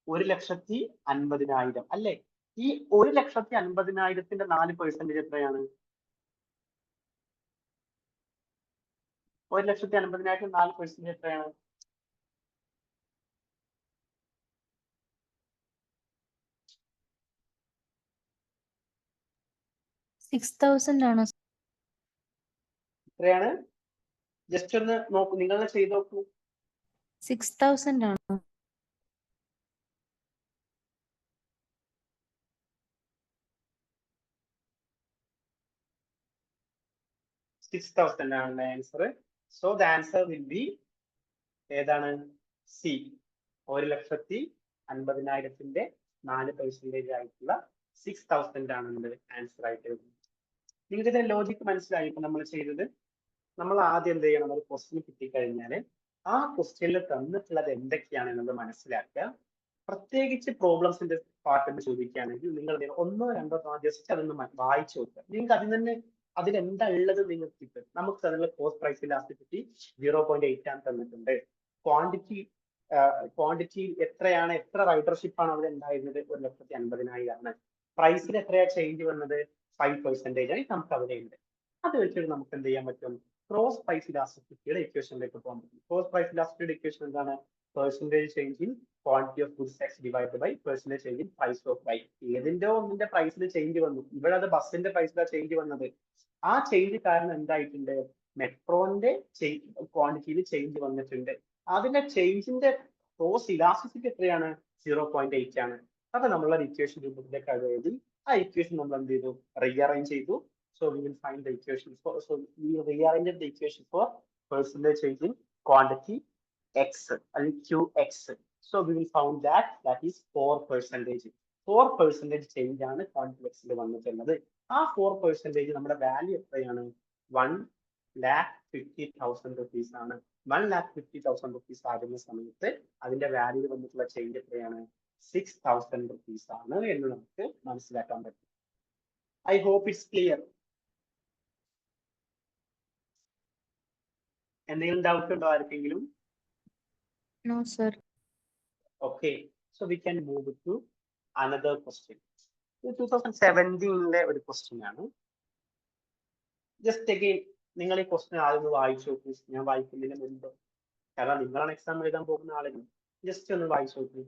1,50,000 അല്ലെ? ഈ 1,50,000 4% എത്രയാണ്? 1,50,000 4% എത്രയാണ്? 6,000 ആണോ? എത്രയാണ്? ജസ്റ്റ് ഒന്ന് നോക്കൂ, നിങ്ങൾ ചെയ്ത് നോക്കൂ. 6,000 ആണോ? 6,000 ആണ് answer. So the answer will be ഏതാണ്? സി. 1,50,000 4% ആയിട്ടുള്ള 6,000 ആണ് ആൻസർ ആയിട്ട്. നിങ്ങൾക്ക് ഇതിന്റെ ലോജിക്ക് മനസ്സിലായി? ഇപ്പൊ നമ്മൾ ചെയ്തത്, നമ്മൾ ആദ്യം എന്ത് ചെയ്യണം? ഒരു ക്വസ്റ്റ്യൻ കിട്ടിക്കഴിഞ്ഞാൽ ആ ക്വസ്റ്റ്യനിൽ തന്നിട്ടുള്ളത് എന്തൊക്കെയാണ് എന്നത് മനസ്സിലാക്കുക. പ്രത്യേകിച്ച് പ്രോബ്ലംസിന്റെ പാർട്ട് ചോദിക്കുകയാണെങ്കിൽ നിങ്ങൾ ഒന്നോ രണ്ടോ ജസ്റ്റ് അതൊന്ന് വായിച്ചു നോക്കുക. നിങ്ങൾക്ക് അതിൽ തന്നെ അതിലെന്താ ഉള്ളത് നിങ്ങൾക്ക് കിട്ടും. നമുക്ക് അതിനുള്ള കോസ്റ്റ് പ്രൈസ് ഇലാസ്റ്റിസിറ്റി 0.8 ആണ് തന്നിട്ടുണ്ട്. ക്വാണ്ടിറ്റി എത്രയാണ്? എത്ര റൈഡർഷിപ്പ് ആണ് അവിടെ ഉണ്ടായിരുന്നത്? 1,50,000 ആണ്. പ്രൈസിൽ എത്രയാ ചേഞ്ച് വന്നത്? 5% ആയി നമുക്ക് അവിടെ ഉണ്ട്. അത് വെച്ചിട്ട് നമുക്ക് എന്ത് ചെയ്യാൻ പറ്റും? ക്രോസ് പ്രൈസ് ഇലാസ്റ്റിസിറ്റിയുടെ ഇക്വേഷനിലേക്ക് പോകാൻ പറ്റും. ക്രോസ് പ്രൈസ് ഇലാസ്റ്റിസിറ്റിയുടെ ഇക്വേഷൻ എന്താണ്? Percentage change in quantity of goods X divide by percentage change in price of Y. ഏതിന്റെ ഒന്നിന്റെ പ്രൈസിൽ ചേഞ്ച് വന്നു. ഇവിടെ അത് ബസ്സിന്റെ പ്രൈസിലാണ് ചേഞ്ച് വന്നത്. ആ ചേഞ്ച് കാരണം എന്തായിട്ടുണ്ട്? മെട്രോന്റെ ക്വാണ്ടിറ്റിയിൽ ചേഞ്ച് വന്നിട്ടുണ്ട്. അതിന്റെ ചേഞ്ചിന്റെ ക്രോസ് ഇലാസ്റ്റിസിറ്റി എത്രയാണ്? 0.8 ആണ്. അപ്പൊ നമ്മളൊരു ഇക്വേഷൻ രൂപത്തിലേക്ക് അത് എഴുതി. ആ ഇക്വേഷൻ നമ്മൾ എന്ത് ചെയ്തു? റീഅറേഞ്ച് ചെയ്തു. So we will find the equation for, so we rearranged the equation for percentage change in quantity x and qx. So we will found that is 4%. 4% change ആണ് quantity x ൽ വന്നിട്ടുള്ളത്. ആ 4% നമ്മുടെ value എത്രയാണ്? 1,50,000 rupees ആണ്. 1,50,000 rupees ആകുന്ന സമയത്ത് അതിന്റെ വാല്യൂ വന്നിട്ടുള്ള ചേഞ്ച് എത്രയാണ്? 6,000 rupees ആണ് എന്ന് നമുക്ക് മനസ്സിലാക്കാൻ പറ്റും. I hope it's clear. എന്തെങ്കിലും ഡൗട്ട് ഉണ്ടോ ആർക്കെങ്കിലും? No, sir. Okay, so we can move to another question. 2017 ഒരു ക്വസ്റ്റ്യൻ ആണ്. ജസ്റ്റ് അഗെയിൻ നിങ്ങൾ ഈ ക്വസ്റ്റ്യൻ ആദ്യം വായിച്ചു നോക്കൂ. ഞാൻ വായിക്കുന്നതിന് മുൻപ്, കാരണം നിങ്ങളാണ് എക്സാം എഴുതാൻ പോകുന്ന ആളുകൾ. ജസ്റ്റ് ഒന്ന് വായിച്ചു നോക്കൂ.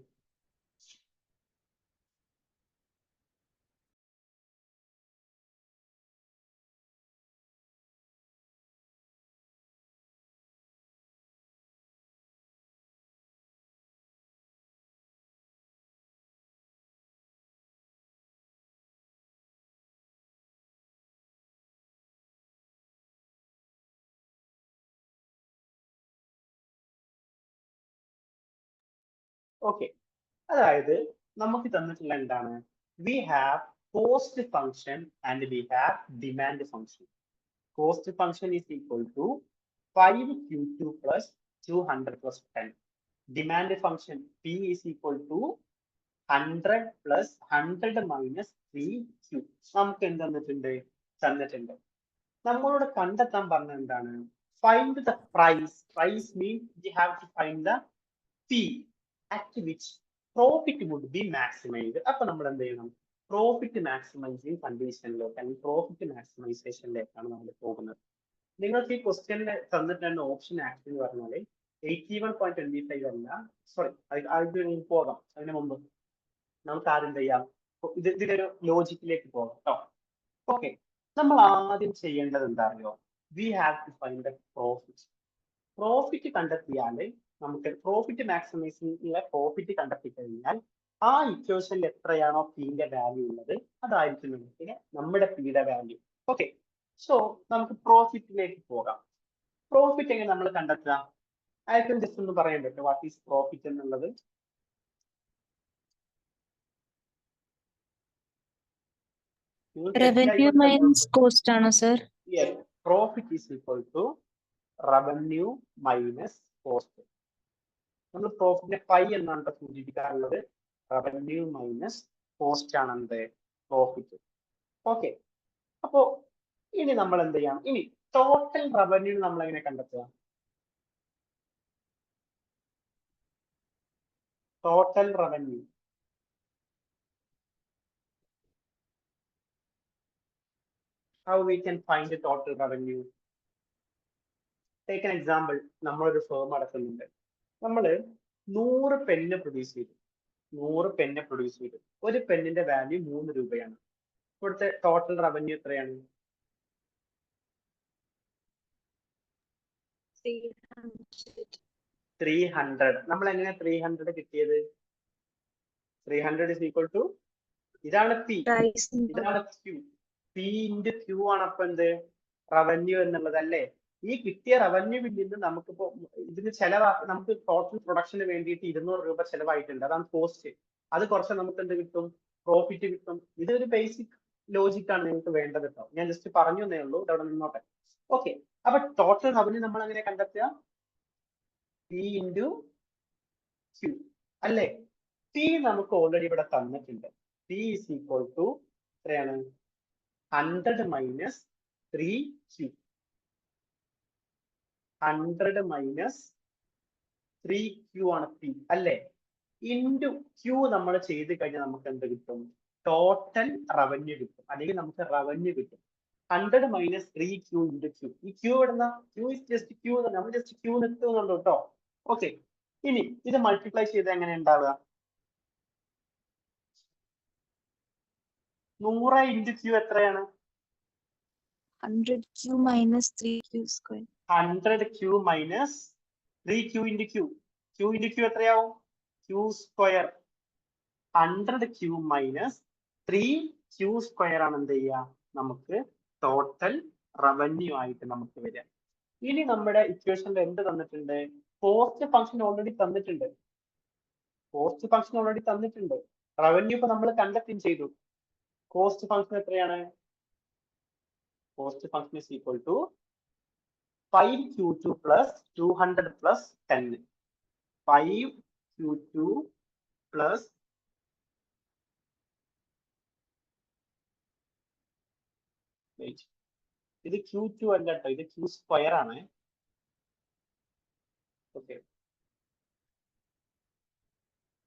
ഓക്കെ, അതായത് നമുക്ക് തന്നിട്ടുള്ള എന്താണ്, we have cost function and we have demand function. Cost function is equal to 5Q2 plus 200 plus 10. Demand function P is equal to 100 plus 100 minus 3Q. നമുക്ക് എന്ത് തന്നിട്ടുണ്ട്? നമ്മളോട് കണ്ടെത്താൻ പറഞ്ഞ എന്താണ്? Find the price. Price means we have to find the P at which profit would be maximized. അപ്പൊ നമ്മൾ എന്ത് ചെയ്യണം? പ്രോഫിറ്റ് മാക്സിമൈസിങ് കണ്ടീഷനിലേക്ക് അല്ലെങ്കിൽ പ്രോഫിറ്റ് മാക്സിമൈസേഷനിലേക്കാണ് നമ്മൾ പോകുന്നത്. നിങ്ങൾക്ക് ഈ ക്വസ്റ്റ്യനിൽ തന്നിട്ടുള്ള ഓപ്ഷൻ ആക്ട് എന്ന് പറഞ്ഞാൽ 81.25 അല്ല, സോറി, അതിന് പോകാം. അതിന് മുമ്പ് നമുക്ക് ആദ്യം ചെയ്യാം, ഇതിലൊരു ലോജിക്കിലേക്ക് പോകാം കേട്ടോ. ഓക്കെ, നമ്മൾ ആദ്യം ചെയ്യേണ്ടത് എന്താ അറിയോ? We have to find the profit. Profit കണ്ടെത്തിയാൽ നമുക്ക് പ്രോഫിറ്റ് മാക്സിമൈസിംഗ് പ്രോഫിറ്റ് കണ്ടെത്തി കഴിഞ്ഞാൽ ആ ഇക്വേഷനിൽ എത്രയാണോ പിയുടെ വാല്യൂ ഉള്ളത് അതായിരിക്കും നമ്മുടെ പിയുടെ വാല്യൂ. ഓക്കെ, സോ നമുക്ക് പ്രോഫിറ്റിലേക്ക് പോകാം. പ്രോഫിറ്റ് എങ്ങനെ നമ്മൾ കണ്ടെത്തുക? ആയിരിക്കും ജസ്റ്റ് ഒന്ന് പറയാൻ പറ്റും വാട്ട് ഈസ് പ്രോഫിറ്റ് എന്നുള്ളത്? റവന്യൂ മൈനസ് കോസ്റ്റ് ആണോ sir? Yes, profit is equal to revenue minus cost. നമ്മൾ പ്രോഫിറ്റിനെ പൈ എന്നാണ് സൂചിപ്പിക്കാറുള്ളത്. റവന്യൂ മൈനസ് കോസ്റ്റ് ആണ് എന്ത്? പ്രോഫിറ്റ്. ഓക്കെ, അപ്പോ ഇനി നമ്മൾ എന്ത് ചെയ്യാം? ഇനി ടോട്ടൽ റവന്യൂ നമ്മൾ എങ്ങനെ കണ്ടെത്തുക? Total revenue, how we can find the total revenue? Take an example. നമ്മളൊരു ഫേം അടക്കുന്നുണ്ട്. നമ്മൾ 100 പെന്ന് പ്രൊഡ്യൂസ് ചെയ്തു. 100 പെന്ന് പ്രൊഡ്യൂസ് ചെയ്തു. ഒരു പെന്നിന്റെ വാല്യൂ 3 രൂപയാണ്. ഇവിടുത്തെ ടോട്ടൽ റവന്യൂ എത്രയാണ്? 300. നമ്മൾ എങ്ങനെ 300 കിട്ടിയത്? 300 is equal to, ഇതാണ് പി, ഇതാണ് ക്യൂ. പി ഇൻറ്റു ക്യൂ ആണ് അപ്പൊ എന്ത്? റവന്യൂ എന്നുള്ളത് അല്ലേ? ഈ കിട്ടിയ റവന്യൂവിൽ നിന്ന് നമുക്കിപ്പോ ഇതിന് ചെലവാക്കി, നമുക്ക് ടോട്ടൽ പ്രൊഡക്ഷന് വേണ്ടിയിട്ട് 200 രൂപ ചെലവായിട്ടുണ്ട്. അതാണ് കോസ്റ്റ്. അത് കുറച്ച് നമുക്ക് എന്ത് കിട്ടും? പ്രോഫിറ്റ് കിട്ടും. ഇതൊരു ബേസിക് ലോജിക്കാണ് നിങ്ങൾക്ക് വേണ്ടത് കേട്ടോ. ഞാൻ ജസ്റ്റ് പറഞ്ഞു എന്നേ ഉള്ളൂ, അവിടെ നിന്നോട്ടെ. ഓക്കെ, അപ്പൊ ടോട്ടൽ റവന്യൂ നമ്മൾ എങ്ങനെ കണ്ടെത്തുക? പി ഇൻറ്റു ക്യൂ അല്ലേ? പി നമുക്ക് ഓൾറെഡി ഇവിടെ തന്നിട്ടുണ്ട്. പി ഈസ് ഈക്വൽ ടു എത്രയാണ്? 100 മൈനസ് 3Q. 100 മൈനസ് 3Q ആണ് പി അല്ലേ? ഇൻറ്റു ക്യൂ നമ്മൾ ചെയ്ത് കഴിഞ്ഞാൽ നമുക്ക് എന്ത് കിട്ടും? ടോട്ടൽ റവന്യൂ കിട്ടും, അല്ലെങ്കിൽ നമുക്ക് റവന്യൂ കിട്ടും. 100 മൈനസ് 3Q ഇൻറ്റു ക്യൂ. ഈ ക്യൂ ഇടുന്ന ക്യൂ ഇസ് ജസ്റ്റ് ക്യൂ, നമ്മൾ ജസ്റ്റ് ക്യൂ നിൽക്കുന്നുണ്ട് കേട്ടോ. ഓക്കെ, ഇനി ഇത് മൾട്ടിപ്ലൈ ചെയ്ത് എങ്ങനെ ഉണ്ടാവുക? 100 ഇൻറ്റു ക്യൂ എത്രയാണ്? 100Q minus 3Q square. 100Q minus 3Q into Q. Q into Q എത്രയാവും? Q square. 100Q minus 3Q square ആണ് എന്ത് ചെയ്യുക? നമുക്ക് ടോട്ടൽ റവന്യൂ ആയിട്ട് നമുക്ക് വരിക. ഇനി നമ്മുടെ ഇക്വേഷനിൽ എന്ത് തന്നിട്ടുണ്ട്? കോസ്റ്റ് ഫംഗ്ഷൻ ഓൾറെഡി തന്നിട്ടുണ്ട്. കോസ്റ്റ് ഫംഗ്ഷൻ ഓൾറെഡി തന്നിട്ടുണ്ട്. റവന്യൂ ഇപ്പൊ നമ്മൾ കണ്ടെത്തുകയും ചെയ്തു. കോസ്റ്റ് ഫംഗ്ഷൻ എത്രയാണ്? Cost function is equal to 5Q2 plus 200 plus 10. 5Q2 plus ഇത് Q2 അല്ല കേട്ടോ, ഇത് Q സ്ക്വയർ ആണ്. ഓക്കെ,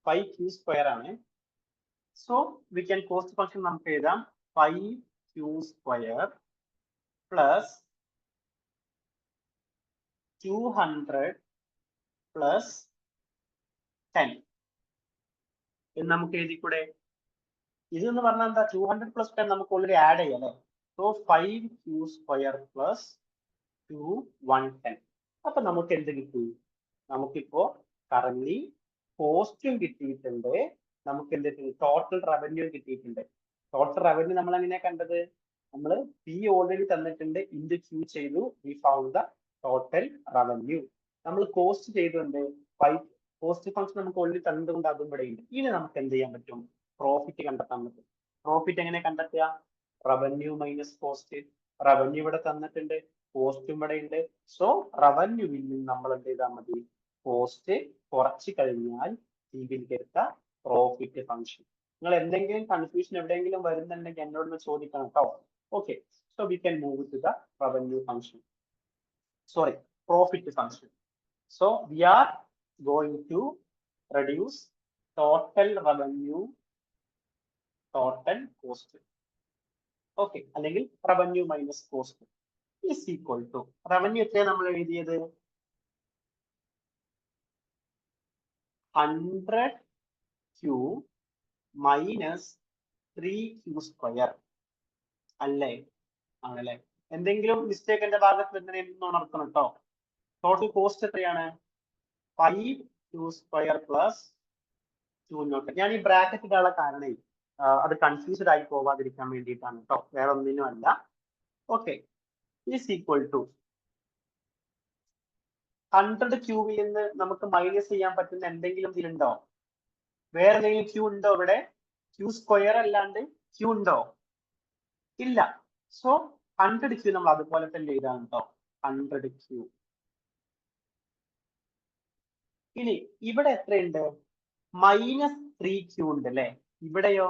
5Q സ്ക്വയർ ആണ്. So we can cost function നമുക്ക് എഴുതാം 5Q സ്ക്വയർ plus 200 plus 10 എന്ന് നമുക്ക് എഴുതിക്കൂടെ? ഇതെന്ന് പറഞ്ഞാൽ എന്താ? 200 plus 10 നമുക്ക് ഓൾറെഡി ആഡ് ചെയ്യാം അല്ലേ? So 5Q square plus 110. അപ്പൊ നമുക്ക് എന്ത് കിട്ടി? നമുക്കിപ്പോ കറന്റ് കോസ്റ്റും കിട്ടിയിട്ടുണ്ട്, നമുക്ക് എന്ത് ടോട്ടൽ റവന്യൂ കിട്ടിയിട്ടുണ്ട്. ടോട്ടൽ റവന്യൂ നമ്മൾ എങ്ങനെയാ കണ്ടത്? നമ്മൾ പി ഓൾറെഡി തന്നിട്ടുണ്ട്, ഇൻറ്റു ക്യൂ ചെയ്തു, V found the total revenue. നമ്മൾ കോസ്റ്റ് ചെയ്തിട്ടുണ്ട്, കോസ്റ്റ് ഫംഗ്ഷൻ നമുക്ക് ഓൾറെഡി തന്നതുകൊണ്ട് അതും ഇവിടെ ഉണ്ട്. ഇനി നമുക്ക് എന്ത് ചെയ്യാൻ പറ്റും? പ്രോഫിറ്റ് കണ്ടെത്താൻ പറ്റും. പ്രോഫിറ്റ് എങ്ങനെ കണ്ടെത്തുക? Revenue minus cost. റവന്യൂ ഇവിടെ തന്നിട്ടുണ്ട്, കോസ്റ്റും ഇവിടെ ഉണ്ട്. സോ റവന്യൂവിൽ നിന്ന് നമ്മൾ എന്ത് ചെയ്താൽ മതി? കോസ്റ്റ് കുറച്ച് കഴിഞ്ഞാൽ സ്വീകരിക്കരുത്ത പ്രോഫിറ്റ് ഫംഗ്ഷൻ. നിങ്ങൾ എന്തെങ്കിലും കൺഫ്യൂഷൻ എവിടെയെങ്കിലും വരുന്നുണ്ടെങ്കിൽ എന്നോട് ചോദിക്കണം കേട്ടോ. Okay, so we can move to the revenue function, sorry profit function. So we are going to reduce total revenue, total cost. Okay, അല്ലെങ്കിൽ revenue minus cost is equal to revenue എത്രയാണ് നമ്മൾ എഴുതിയത്? 100Q minus 3Q square അല്ലേ? ആണല്ലേ? എന്തെങ്കിലും mistake എന്റെ ഭാഗത്ത് വരുന്നതിനെ ഉണർത്തണം കേട്ടോ. ടോട്ടൽ കോസ്റ്റ് എത്രയാണ്? 5Q square plus 2 ഞാൻ ഈ ബ്രാക്കറ്റ് ഇടാനുള്ള കാരണം അത് കൺഫ്യൂസ്ഡ് ആയി പോവാതിരിക്കാൻ വേണ്ടിയിട്ടാണ് കേട്ടോ, വേറെ ഒന്നിനും അല്ല. Okay, is equal to 100Q എന്ന് നമുക്ക് മൈനസ് ചെയ്യാൻ പറ്റുന്ന എന്തെങ്കിലും ഇതിലുണ്ടോ? വേറെ എന്തെങ്കിലും Q ഉണ്ടോ ഇവിടെ? Q സ്ക്വയർ അല്ലാണ്ട് Q ഉണ്ടോ? ഇല്ല. സോ 100Q നമ്മൾ അതുപോലെ തന്നെ എഴുതാൻ കേട്ടോ, 100Q. ഇനി ഇവിടെ എത്രയുണ്ട്? മൈനസ് 3Q ഉണ്ട് അല്ലെ? ഇവിടെയോ?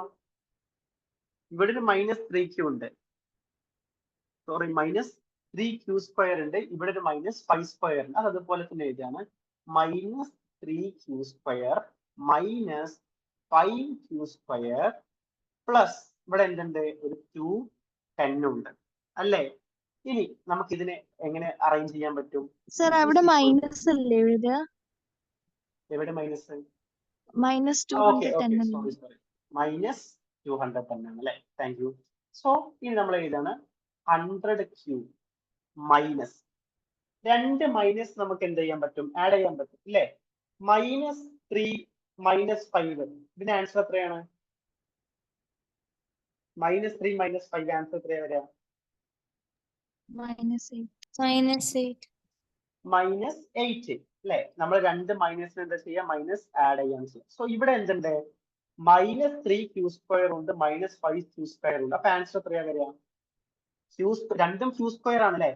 ഇവിടെ ഒരു മൈനസ് 3Q ഉണ്ട്, സോറി മൈനസ് 3Q സ്ക്വയർ ഉണ്ട്. ഇവിടെ ഒരു മൈനസ് 5 സ്ക്വയർ ഉണ്ട്. അത് അതുപോലെ തന്നെ എഴുതിയാണ്, minus 3Q square minus 5Q square plus ഇവിടെ എന്തുണ്ട്? ഒരു 210 ഉണ്ട് അല്ലേ? ഇനി നമുക്ക് ഇതിനെ എങ്ങനെ അറേഞ്ച് ചെയ്യാൻ പറ്റും? സർ അവിടെ മൈനസ് അല്ലേ എഴുതുക? എവിടെ minus? Minus okay 210 sorry minus 210 ആണ് അല്ലെ? Thank you. സോ ഇനി നമ്മൾ എഴുതാണ് 100Q മൈനസ് 2 മൈനസ് നമുക്ക് എന്ത് ചെയ്യാൻ പറ്റും? ആഡ് ചെയ്യാൻ പറ്റും അല്ലെ? മൈനസ് 3 മൈനസ് 5, ഇതിന്റെ ആൻസർ എത്രയാണ്? മൈനസ് 3 മൈനസ് 5 ആൻസർ എത്രയാ വരിക? -8 മൈനസ് 8 അല്ലെ? നമ്മൾ 2 മൈനസിന് എന്താ ചെയ്യുക? മൈനസ് ആഡ് ചെയ്യാൻ ചെയ്യുക. സോ ഇവിടെ എന്തുണ്ട്? മൈനസ് 3Q സ്ക്വയർ ഉണ്ട്, മൈനസ് 5Q സ്ക്വയർ ഉണ്ട്. അപ്പൊ ആൻസർ എത്രയാ വരിക? രണ്ടും Q സ്ക്വയർ ആണ് അല്ലെ?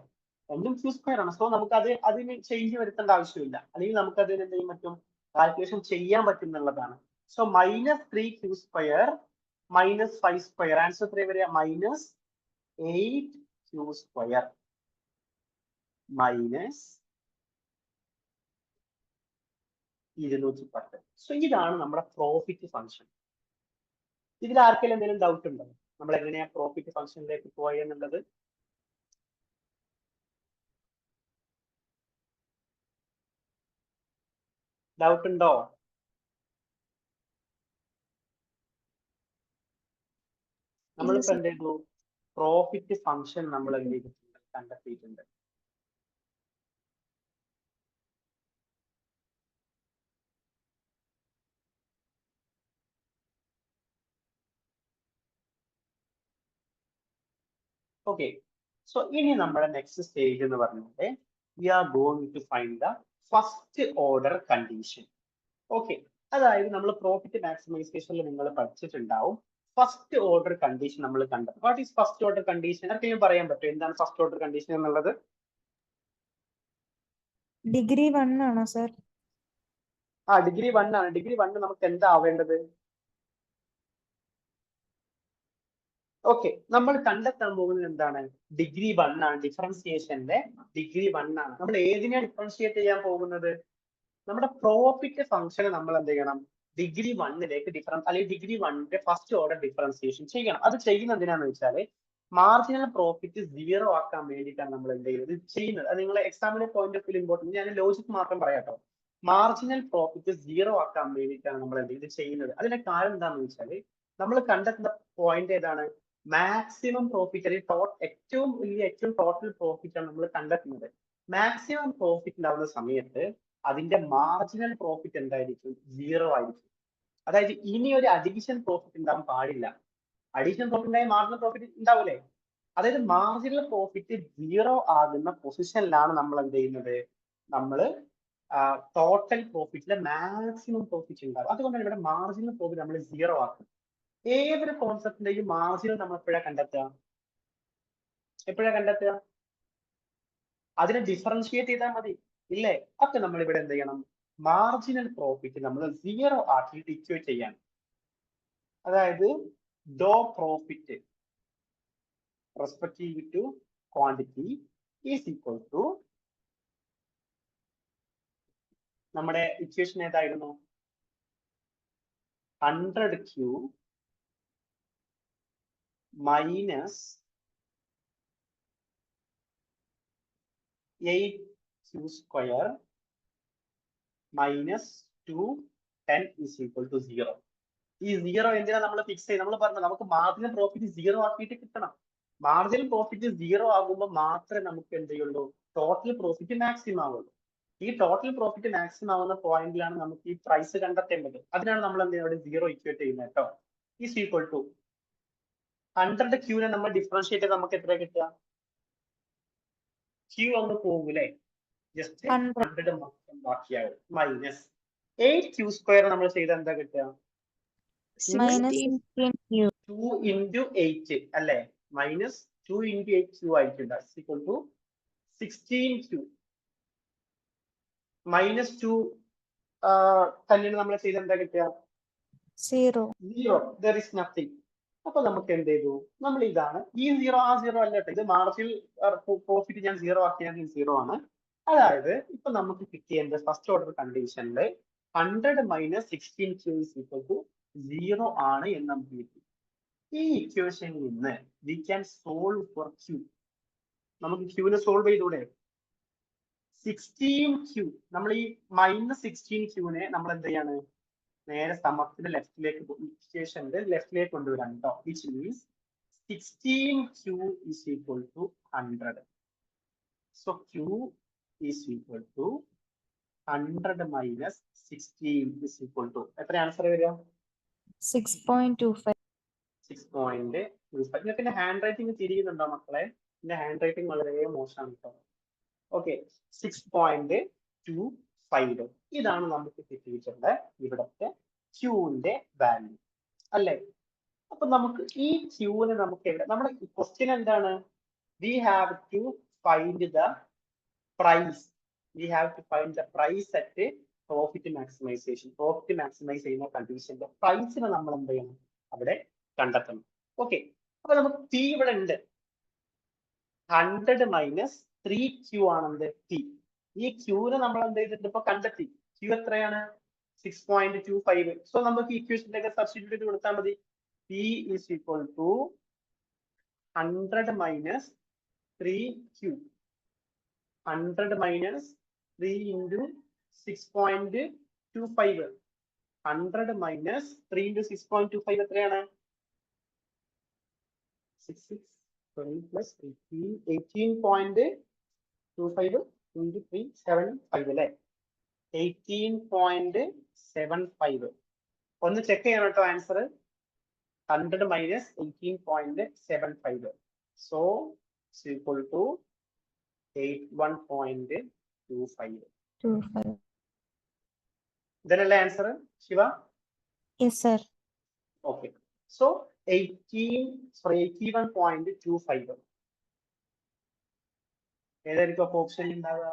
രണ്ടും Q സ്ക്വയർ ആണ്. സോ നമുക്ക് അതിന് ചേഞ്ച് വരുത്തേണ്ട ആവശ്യമില്ല, അല്ലെങ്കിൽ നമുക്ക് അതിന് എന്ത് ചെയ്യാൻ പറ്റും? കാൽക്കുലേഷൻ ചെയ്യാൻ പറ്റും എന്നുള്ളതാണ്. So minus 3Q square minus 5 square answer എത്രയാ വരിക? Minus 8Q square minus 210. So ഇതാണ് നമ്മുടെ പ്രോഫിറ്റ് ഫംഗ്ഷൻ. ഇതിൽ ആർക്കെങ്കിലും എന്തെങ്കിലും ഡൗട്ട് ഉണ്ടോ? നമ്മൾ എങ്ങനെയാ പ്രോഫിറ്റ് ഫംഗ്ഷനിലേക്ക് പോയെന്നുള്ളത്? ഡൗട്ട് ഉണ്ടോ? നമ്മളിപ്പോ എന്ത് ചെയ്തു? പ്രോഫിറ്റ് ഫംഗ്ഷൻ നമ്മൾ എന്ത് ചെയ്തിട്ടുണ്ട്? കണ്ടെത്തിയിട്ടുണ്ട്. ഓക്കെ, സോ ഇനി നമ്മുടെ നെക്സ്റ്റ് സ്റ്റേജ് എന്ന് പറഞ്ഞാൽ we are going to find the first order condition. Okay, അതായത് നമ്മൾ പ്രോഫിറ്റ് മാക്സിമൈസേഷനിൽ നിങ്ങൾ പഠിച്ചിട്ടുണ്ടാവും. ഫസ്റ്റ് ഓർഡർ കണ്ടീഷൻ നമ്മൾ കണ്ടത്. What is first order condition? ആർക്കെങ്കിലും പറയാൻ പറ്റും എന്താണ് ഫസ്റ്റ് ഓർഡർ കണ്ടീഷൻ എന്നുള്ളത്? ഡിഗ്രി 1 ആണോ സർ? ഡിഗ്രി 1 ആണ്. ഡിഗ്രി 1 നമുക്ക് എന്താ ആവേണ്ടത്? ഓക്കെ, നമ്മൾ കണ്ടെത്താൻ പോകുന്നത് എന്താണ്? ഡിഗ്രി 1 ആണ്. ഡിഫറൻസിയേഷന്റെ ഡിഗ്രി 1 ആണ്. നമ്മൾ ഏതിനെയാണ് ഡിഫറൻഷിയേറ്റ് ചെയ്യാൻ പോകുന്നത്? നമ്മുടെ പ്രോഫിറ്റ് ഫംഗ്ഷനെ നമ്മൾ എന്ത് ചെയ്യണം? ഡിഗ്രി 1ലേക്ക് ഡിഫറൻസ്, അല്ലെങ്കിൽ ഡിഗ്രി 1ന്റെ ഫസ്റ്റ് ഓർഡർ ഡിഫറൻസിയേഷൻ ചെയ്യണം. അത് ചെയ്യുന്നത് എന്തിനാന്ന് വെച്ചാൽ മാർജിനൽ പ്രോഫിറ്റ് 0 ആക്കാൻ വേണ്ടിയിട്ടാണ് നമ്മൾ എന്ത് ചെയ്യുന്നത് ചെയ്യുന്നത്. അത് നിങ്ങളെ എക്സാമിന്റെ പോയിന്റ് ഓഫ് വ്യൂ ഇമ്പോർട്ടൻറ്റ്. ഞാൻ ലോജിക് മാത്രം പറയാട്ടോ. മാർജിനൽ പ്രോഫിറ്റ് 0 ആക്കാൻ വേണ്ടിയിട്ടാണ് നമ്മൾ എന്ത് ചെയ്യുന്നത്. അതിന്റെ കാരണം എന്താണെന്ന് വെച്ചാൽ നമ്മൾ കണ്ടെത്തുന്ന പോയിന്റ് ഏതാണ്? മാക്സിമം പ്രോഫിറ്റ്, അല്ലെങ്കിൽ ഏറ്റവും ടോട്ടൽ പ്രോഫിറ്റ് ആണ് നമ്മൾ കണ്ടെത്തുന്നത്. മാക്സിമം പ്രോഫിറ്റ് ഉണ്ടാവുന്ന സമയത്ത് അതിന്റെ മാർജിനൽ പ്രോഫിറ്റ് എന്തായിരിക്കും? 0 ആയിരിക്കും. അതായത് ഇനി ഒരു അഡീഷൻ പ്രോഫിറ്റ് ഉണ്ടാകാൻ പാടില്ല. അഡീഷണൽ പ്രോഫിറ്റ് ഉണ്ടായി മാർജിനൽ പ്രോഫിറ്റ് ഉണ്ടാവില്ലേ? അതായത് മാർജിനൽ പ്രോഫിറ്റ് 0 ആകുന്ന പൊസിഷനിലാണ് നമ്മൾ എന്ത് ചെയ്യുന്നത്? നമ്മൾ ടോട്ടൽ പ്രോഫിറ്റിലെ മാക്സിമം പ്രോഫിറ്റ് ഉണ്ടാവും. അതുകൊണ്ടാണ് ഇവിടെ മാർജിനൽ പ്രോഫിറ്റ് നമ്മൾ 0 ആക്കും. ഏതൊരു കോൺസെപ്റ്റിന്റെയും മാർജിനൽ നമ്മൾ എപ്പോഴാണ് കണ്ടെത്തുക? അതിനെ ഡിഫറൻഷിയേറ്റ് ചെയ്താൽ മതി, ഇല്ലേ? അപ്പൊ നമ്മൾ ഇവിടെ എന്ത് ചെയ്യണം? മാർജിനൽ പ്രോഫിറ്റ് നമ്മൾ 0 ആക്കിയിട്ട് ഇക്വേറ്റ് ചെയ്യാണ്. അതായത് do profit respective to quantity is equal to, നമ്മുടെ ഇക്വേഷൻ ഏതായിരുന്നു? 100Q minus 8Q square minus 210 is equal to 0. ഈ 0 എന്തിനാ നമ്മൾ ഫിക്സ് ചെയ്ത്? നമ്മൾ പറഞ്ഞു നമുക്ക് മാർജിനൽ പ്രോഫിറ്റ് 0 ആക്കിയിട്ട് കിട്ടണം. മാർജിനൽ പ്രോഫിറ്റ് 0 ആകുമ്പോൾ മാത്രമേ നമുക്ക് എന്ത് ചെയ്യുള്ളൂ? ടോട്ടൽ പ്രോഫിറ്റ് മാക്സിമം ആവുള്ളൂ. ഈ ടോട്ടൽ പ്രോഫിറ്റ് മാക്സിമം ആവുന്ന പോയിന്റിലാണ് നമുക്ക് ഈ പ്രൈസ് കണ്ടെത്തേണ്ടത്. അതിനാണ് നമ്മൾ എന്ത് ചെയ്യുന്നത്? 0 ഇക്വേറ്റ് ചെയ്യുന്നത് കേട്ടോ. ഈസ് ഈക്വൽ ടു 100Q നമ്മൾ ഡിഫറൻഷിയേറ്റ് ചെയ്ത് നമുക്ക് എത്ര കിട്ടുക? Q ഒന്ന് പോകൂലേ? ജസ്റ്റ് 100 മാത്രം ബാക്കിയാവും. മൈനസ് 8Q സ്ക്വയർ നമ്മൾ ചെയ്ത് എന്താ കിട്ടുക? 2 into 8 അല്ലേ? മൈനസ് 2 into 8Q ആയിട്ടുണ്ട്. ഈക്വൽ ടു 16Q മൈനസ് 2 തന്നെ നമ്മൾ ചെയ്ത് എന്താ കിട്ടുക? 0. There is nothing. അപ്പൊ നമുക്ക് എന്ത് ചെയ്തു? നമ്മൾ ഇതാണ് ഈ 0 ആ 0 അല്ല കേട്ടോ, ഇത് മാർജിനൽ പ്രോഫിറ്റ് ഞാൻ 0 ആക്കിയാൽ 0 ആണ്. അതായത് ഇപ്പൊ നമുക്ക് കിട്ടിയ ഫസ്റ്റ് ഓർഡർ കണ്ടീഷനിൽ 100 minus 16Q is equal to 0 ആണ് എന്ന് നമുക്ക് കിട്ടി. ഈ ഇക്വേഷനിൽ നിന്ന് we can solve for Q. നമുക്ക് Qനെ സോൾവ് ചെയ്തൂടെ? 16Q നമ്മൾ ഈ മൈനസ് 16Qനെ നമ്മൾ എന്ത് ചെയ്യാണ്? നേരെ സമത്തിന്റെ ലെഫ്റ്റിലേക്ക് ഇക്വേഷന്റെ ലെഫ്റ്റിലേക്ക് കൊണ്ടുവരാൻ കേട്ടോ. Which means 16Q is equal to 100. So Q is equal to 100 minus 16 is equal to എത്ര ആൻസർ വരിക? 6.25. 6.25. നിങ്ങൾക്ക് ഹാൻഡ് റൈറ്റിംഗ് തിരിയുന്നുണ്ടോ മക്കളെ? എന്റെ ഹാൻഡ് റൈറ്റിംഗ് വളരെ മോശമാണ് കേട്ടോ. ഓക്കെ, 6.25 ഇതാണ് നമുക്ക് കിട്ടിയിട്ടുള്ള ഇവിടത്തെ ക്യൂവിന്റെ വാല്യൂ അല്ലേ? അപ്പൊ നമുക്ക് ഈ ക്യൂവിനെ നമുക്ക് എവിടെ? നമ്മുടെ ക്വസ്റ്റ്യൻ എന്താണ്? We have to find the price. We have to find the price at profit maximization. Profit maximize ചെയ്യുന്ന കണ്ടീഷന്റെ പ്രൈസിനെ നമ്മൾ എന്ത് ചെയ്യണം? അവിടെ കണ്ടെത്തണം. ഓക്കെ, അപ്പൊ നമുക്ക് P ഇവിടെ ഉണ്ട്. 100 മൈനസ് 3Q ആണെന്ത്? P. ഈ Qനെ നമ്മൾ എന്ത് ചെയ്തിട്ട് ഇപ്പൊ കണ്ടെത്തി. Q എത്രയാണ്? 6.25. സോ നമുക്ക് ഇക്വേഷനിലേക്ക് സബ്സ്റ്റിറ്റ്യൂട്ട് ചെയ്ത് കൊടുത്താൽ മതി. P is equal to 100 minus 3Q. 100 minus 3 into 6.25. 100 minus 3 into 6.25 എത്രയാണ്? 20 plus 18.25 into 3 75 അല്ലേ? 18.75. ഒന്ന് ചെക്ക് ചെയ്യണം കേട്ടോ answer. 100 minus 18.75. So equal to 81.25. ഇതല്ലേ answer Shiva? Yes, sir. Okay, so 81.25 ഏതായിരിക്കും അപ്പൊ ഓപ്ഷൻ ഉണ്ടാവുക?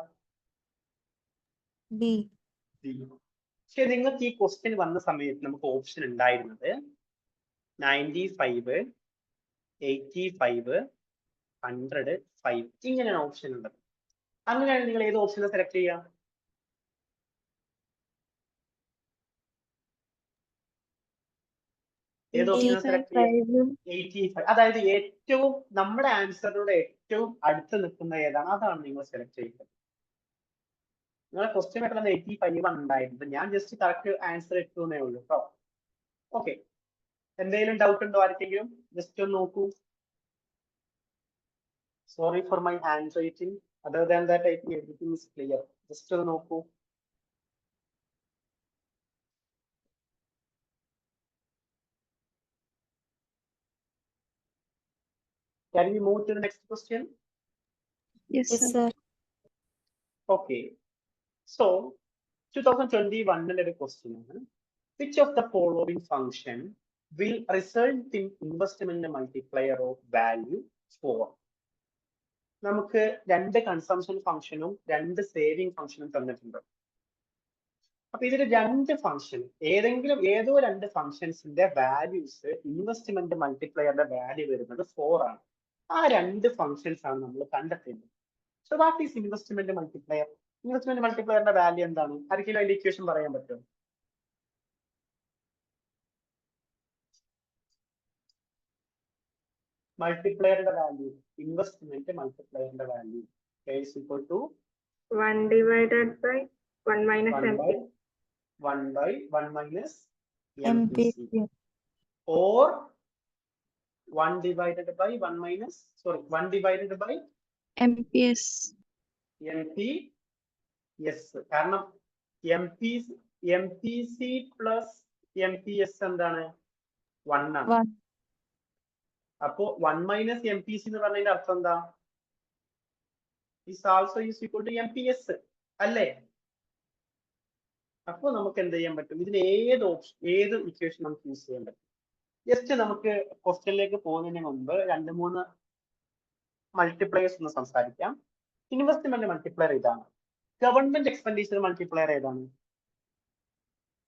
B. പക്ഷെ നിങ്ങൾക്ക് ഈ ക്വസ്റ്റ്യൻ വന്ന സമയത്ത് നമുക്ക് ഓപ്ഷൻ ഉണ്ടായിരുന്നത് 95, 85, 105 ഇങ്ങനെയാണ് ഓപ്ഷൻ ഉള്ളത്. അങ്ങനെയാണ് നിങ്ങൾ ഏത് ഓപ്ഷനെ സെലക്ട് ചെയ്യുക? ഏത് ഓപ്ഷനെ സെലക്ട് ചെയ്യുക? 85. അതായത് ഏറ്റവും നമ്മുടെ ആൻസറിനോട് ഏറ്റവും അടുത്ത് നിൽക്കുന്ന ഏതാണ് അതാണ് നിങ്ങൾ സെലക്ട് ചെയ്യുന്നത്. നിങ്ങളെ ക്വസ്റ്റ്യൻ പെട്ടെന്ന് 85 ആണ് ഉണ്ടായിരുന്നത്. ഞാൻ ജസ്റ്റ് കറക്റ്റ് ആൻസർ ഇട്ടുന്നേ ഉള്ളൂ കേട്ടോ. ഓക്കെ, എന്തെങ്കിലും ഡൗട്ട് ഉണ്ടോ ആർക്കെങ്കിലും? ജസ്റ്റ് ഒന്ന് നോക്കൂ. Sorry for my hand writing. Other than that I think everything is clear. Just ഒന്ന് നോക്കൂ. Can we move to the next question? Yes, sir. Okay. So 2021 ഒരു ക്വസ്റ്റ്യൻ ആണ്. Which of the following function will result in investment multiplier of value 4? നമുക്ക് രണ്ട് consumption ഫംഗ്ഷനും രണ്ട് saving ഫംഗ്ഷനും തന്നിട്ടുണ്ട്. അപ്പൊ ഇതിൽ രണ്ട് ഫംഗ്ഷൻ ഏതോ രണ്ട് ഫംഗ്ഷൻസിന്റെ വാല്യൂസ് ഇൻവെസ്റ്റ്മെന്റ് മൾട്ടിപ്ലയറുടെ വാല്യൂ വരുന്നത് 4 ആണ്. ആ രണ്ട് ഫംഗ്ഷൻസ് ആണ് നമ്മൾ കണ്ടെത്തേണ്ടത്. So what is investment multiplier? Investment മൾട്ടിപ്ലയറിന്റെ വാല്യൂ എന്താണ്? ആർക്കെങ്കിലും അതിന്റെ ഇക്വേഷൻ പറയാൻ പറ്റുമോ? മൾട്ടിപ്ലയറിന്റെ വാല്യൂ, ഇൻവെസ്റ്റ്മെന്റ് മൾട്ടിപ്ലയറിന്റെ value is equal to 1 divided by 1 minus 1 by 1 minus MPC. or 1 divided by 1 minus 1 divided by MPS. MPS. കാരണം MPC plus MPS എന്താണ്? 1 ആണ്. അപ്പോ 1 minus MPC എന്ന് പറഞ്ഞതിന്റെ അർത്ഥം എന്താ? is also is equal to MPS അല്ലേ? അപ്പോൾ നമുക്ക് എന്ത് ചെയ്യാൻ പറ്റും? ഇതിന് ഏത് ഇക്വേഷൻ നമുക്ക് യൂസ് ചെയ്യാൻ പറ്റും? ജസ്റ്റ് നമുക്ക് ക്വസ്റ്റ്യനിലേക്ക് പോകുന്നതിന് മുമ്പ് 2-3 മൾട്ടിപ്ലയേഴ്സ് ഒന്ന് സംസാരിക്കാം. ഇൻവെസ്റ്റ്മെന്റ് മൾട്ടിപ്ലയർ ഇതാണ്. ഗവൺമെന്റ് എക്സ്പെൻഡിച്ചർ മൾട്ടിപ്ലയർ ഏതാണ്?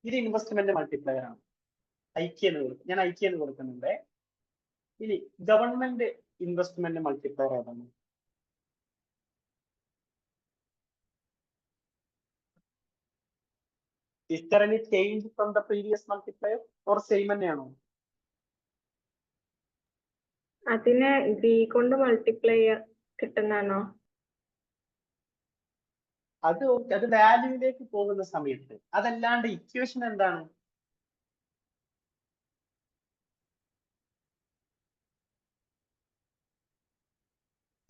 ഇത് ഇൻവെസ്റ്റ്മെന്റ് മൾട്ടിപ്ലയർ ആണ്. ഞാൻ ഐക്യ എന്ന് കൊടുക്കുന്നുണ്ട്. ഇനി ഗവൺമെന്റ് ഇൻവെസ്റ്റ്മെന്റ് മൾട്ടിപ്ലയർ ഏതാണ്? Is there any change from the previous multiplier or same തന്നെയാണോ? അതിനെ ബി കൊണ്ട് മൾട്ടിപ്ലൈ കിട്ടുന്നതാണോ? അത് വാല്യൂയിലേക്ക് പോകുന്ന സമയത്ത്. അതല്ലാണ്ട് ഇക്വേഷൻ എന്താണ്?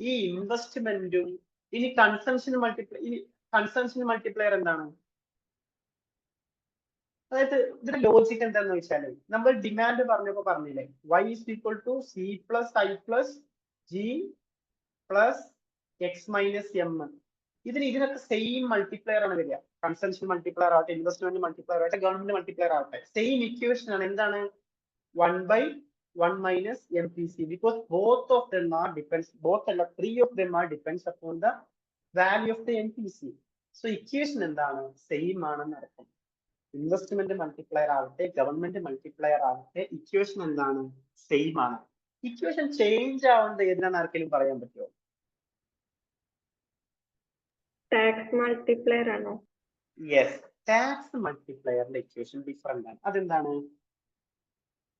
ഈ ഇൻവെസ്റ്റ്മെന്റും ഇനി കൺസംഷൻ മൾട്ടിപ്ലയർ എന്താണ്? അതായത് ഇതിന്റെ ലോജിക് എന്താണെന്ന് വെച്ചാല് നമ്മൾ ഡിമാൻഡ് പറഞ്ഞപ്പോ പറഞ്ഞില്ലേ, y is equal to c plus i plus g plus x minus m. ഇതിനൊക്കെ സെയിം മൾട്ടിപ്ലയർ ആണ് വരിക. കൺസംഷൻ മൾട്ടിപ്ലയർ ആവട്ടെ, ഇൻവെസ്റ്റ്മെന്റ് മൾട്ടിപ്ലയർ ആവട്ടെ, ഗവൺമെന്റ് മൾട്ടിപ്ലയർ ആവട്ടെ, സെയിം ഇക്വേഷൻ ആണ്. എന്താണ്? 1 by 1 minus MPC, because both of them are three of them are depends upon the value of the MPC. So equation എന്താണ്? Same ആണെന്ന് അർത്ഥം. ഇൻവെസ്റ്റ്മെന്റ് മൾട്ടിപ്ലയർ ആവട്ടെ, government multiplier ആവട്ടെ, equation എന്താണ്? Same ആണ്. ഇക്വേഷൻ ചേഞ്ച് ആവേണ്ടത് ഏതിനാന്ന് ആർക്കെങ്കിലും പറയാൻ പറ്റുമോ? ടാക്സ് മൾട്ടിപ്ലയർ ആണോ? യെസ്, ടാക്സ് മൾട്ടിപ്ലയറിന്റെ ഇക്വേഷൻ ഡിഫറെന്റ് ആണ്. അതെന്താണ്?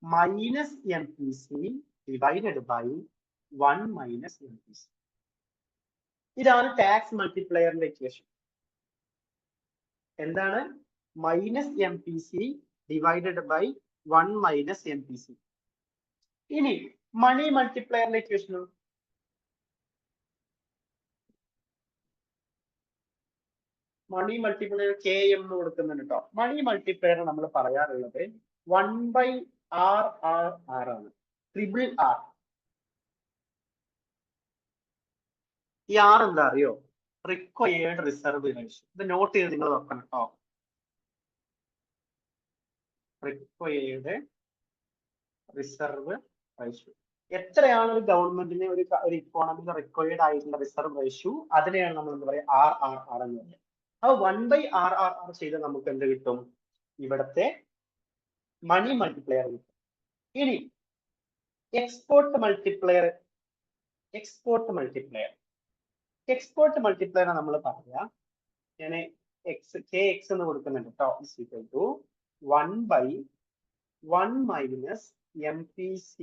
Minus MPC divided by 1 minus MPC. ഇതാണ് ടാക്സ് മൾട്ടിപ്ലയറിന്റെ ഇക്വേഷൻ. എന്താണ്? Minus MPC divided by 1 minus MPC. ഇനി മണി മൾട്ടിപ്ലയറിന്റെ ഇക്വേഷനോ? മണി മൾട്ടിപ്ലയർ KM എന്ന് കൊടുക്കുന്നുണ്ട് കേട്ടോ. മണി മൾട്ടിപ്ലയർ നമ്മൾ പറയാറുള്ളത് 1 by R ആണ്. Triple R. ഈ R എന്താ അറിയോ? Required reserve ratio. ഇത് നോട്ട് ചെയ്ത് നിങ്ങൾ വെക്കണം കേട്ടോ. Required reserve ratio. എത്രയാണ് ഒരു ഗവൺമെന്റിന് ഒരു ഇക്കോണമിയിൽ റിക്വയർഡ് ആയിട്ടുള്ള റിസർവ് റേഷ്യോ, അതിനെയാണ് നമ്മൾ എന്താ പറയുക? R എന്ന് പറയുന്നത്. അപ്പൊ 1 by R ചെയ്ത് നമുക്ക് എന്ത് കിട്ടും? ഇവിടത്തെ മണി മൾട്ടിപ്ലയർ കിട്ടും. ഇനി എക്സ്പോർട്ട് മൾട്ടിപ്ലയർ നമ്മൾ പറയാ. ഞാൻ KX എന്ന് കൊടുക്കുന്നുണ്ട് കേട്ടോ. is equal to 1 by 1 minus MPC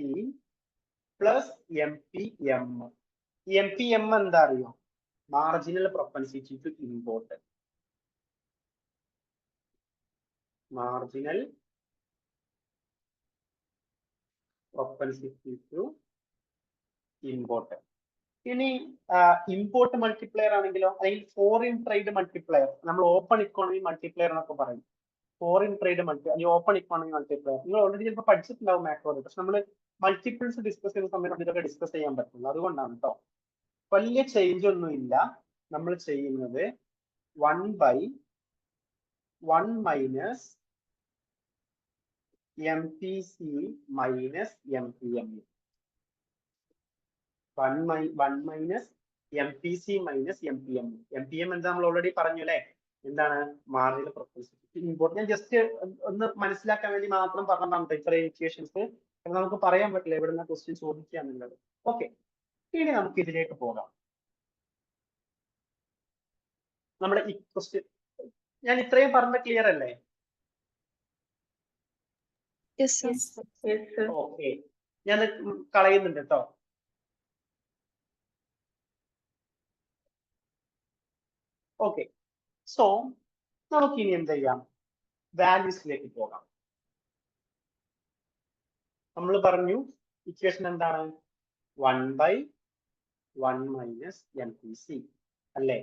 plus MPM. MPM എന്താ അറിയോ? Marginal propensity to import. Marginal propensity to import. ഇനി ഇമ്പോർട്ട് മൾട്ടിപ്ലയർ ആണെങ്കിലോ, അല്ലെങ്കിൽ ഫോറിൻ ട്രേഡ് മൾട്ടിപ്ലയർ, നമ്മൾ ഓപ്പൺ ഇക്കോണമി മൾട്ടിപ്ലയർ എന്നൊക്കെ പറയും. ഫോറിൻ ട്രേഡ് അല്ലെങ്കിൽ ഓപ്പൺ ഇക്കോണമി മൾട്ടിപ്ലയർ നിങ്ങൾ ഓൾറെഡി ചിലപ്പോൾ പഠിച്ചിട്ടുണ്ടാവും മാക്രോയിൽ. പക്ഷെ നമ്മൾ മൾട്ടിപ്പിൾസ് ഡിസ്കസ് ചെയ്യുന്ന സമയത്ത് ഇതൊക്കെ ഡിസ്കസ് ചെയ്യാൻ പറ്റുള്ളൂ. അതുകൊണ്ടാണ് കേട്ടോ. വലിയ ചേഞ്ച് ഒന്നും ഇല്ല. നമ്മൾ ചെയ്യുന്നത് 1 by 1 minus MPC minus MPM. 1 minus MPC minus MPM. MPM എന്താ നമ്മൾ ഓൾറെഡി പറഞ്ഞു അല്ലേ? എന്താണ് മാർജിനൽ പ്രൊപ്പൻസിറ്റി. ഇമ്പോർട്ടൻ്റ്. ഞാൻ ജസ്റ്റ് ഒന്ന് മനസ്സിലാക്കാൻ വേണ്ടി മാത്രം പറഞ്ഞതാണ് ഇത്രയും ഇക്വേഷൻസ്. നമുക്ക് പറയാൻ പറ്റില്ല എവിടുന്ന ക്വസ്റ്റ്യൻ ചോദിക്കാന്നുള്ളത്. ഓക്കെ, ഇനി നമുക്ക് ഇതിലേക്ക് പോകാം. നമ്മുടെ ഈ ക്വസ്റ്റ്യൻ ഞാൻ ഇത്രയും പറഞ്ഞ ക്ലിയർ അല്ലേ? Yes, sir. Yes, sir. Okay, ഞാൻ കളയുന്നുണ്ട് കേട്ടോ. ഓക്കെ, സോ നമുക്ക് ഇനി എന്ത് ചെയ്യാം? വാല്യൂസിലേക്ക് പോകാം. നമ്മൾ പറഞ്ഞു ഇക്വേഷൻ എന്താണ്? 1/1 മൈനസ് MPC അല്ലേ?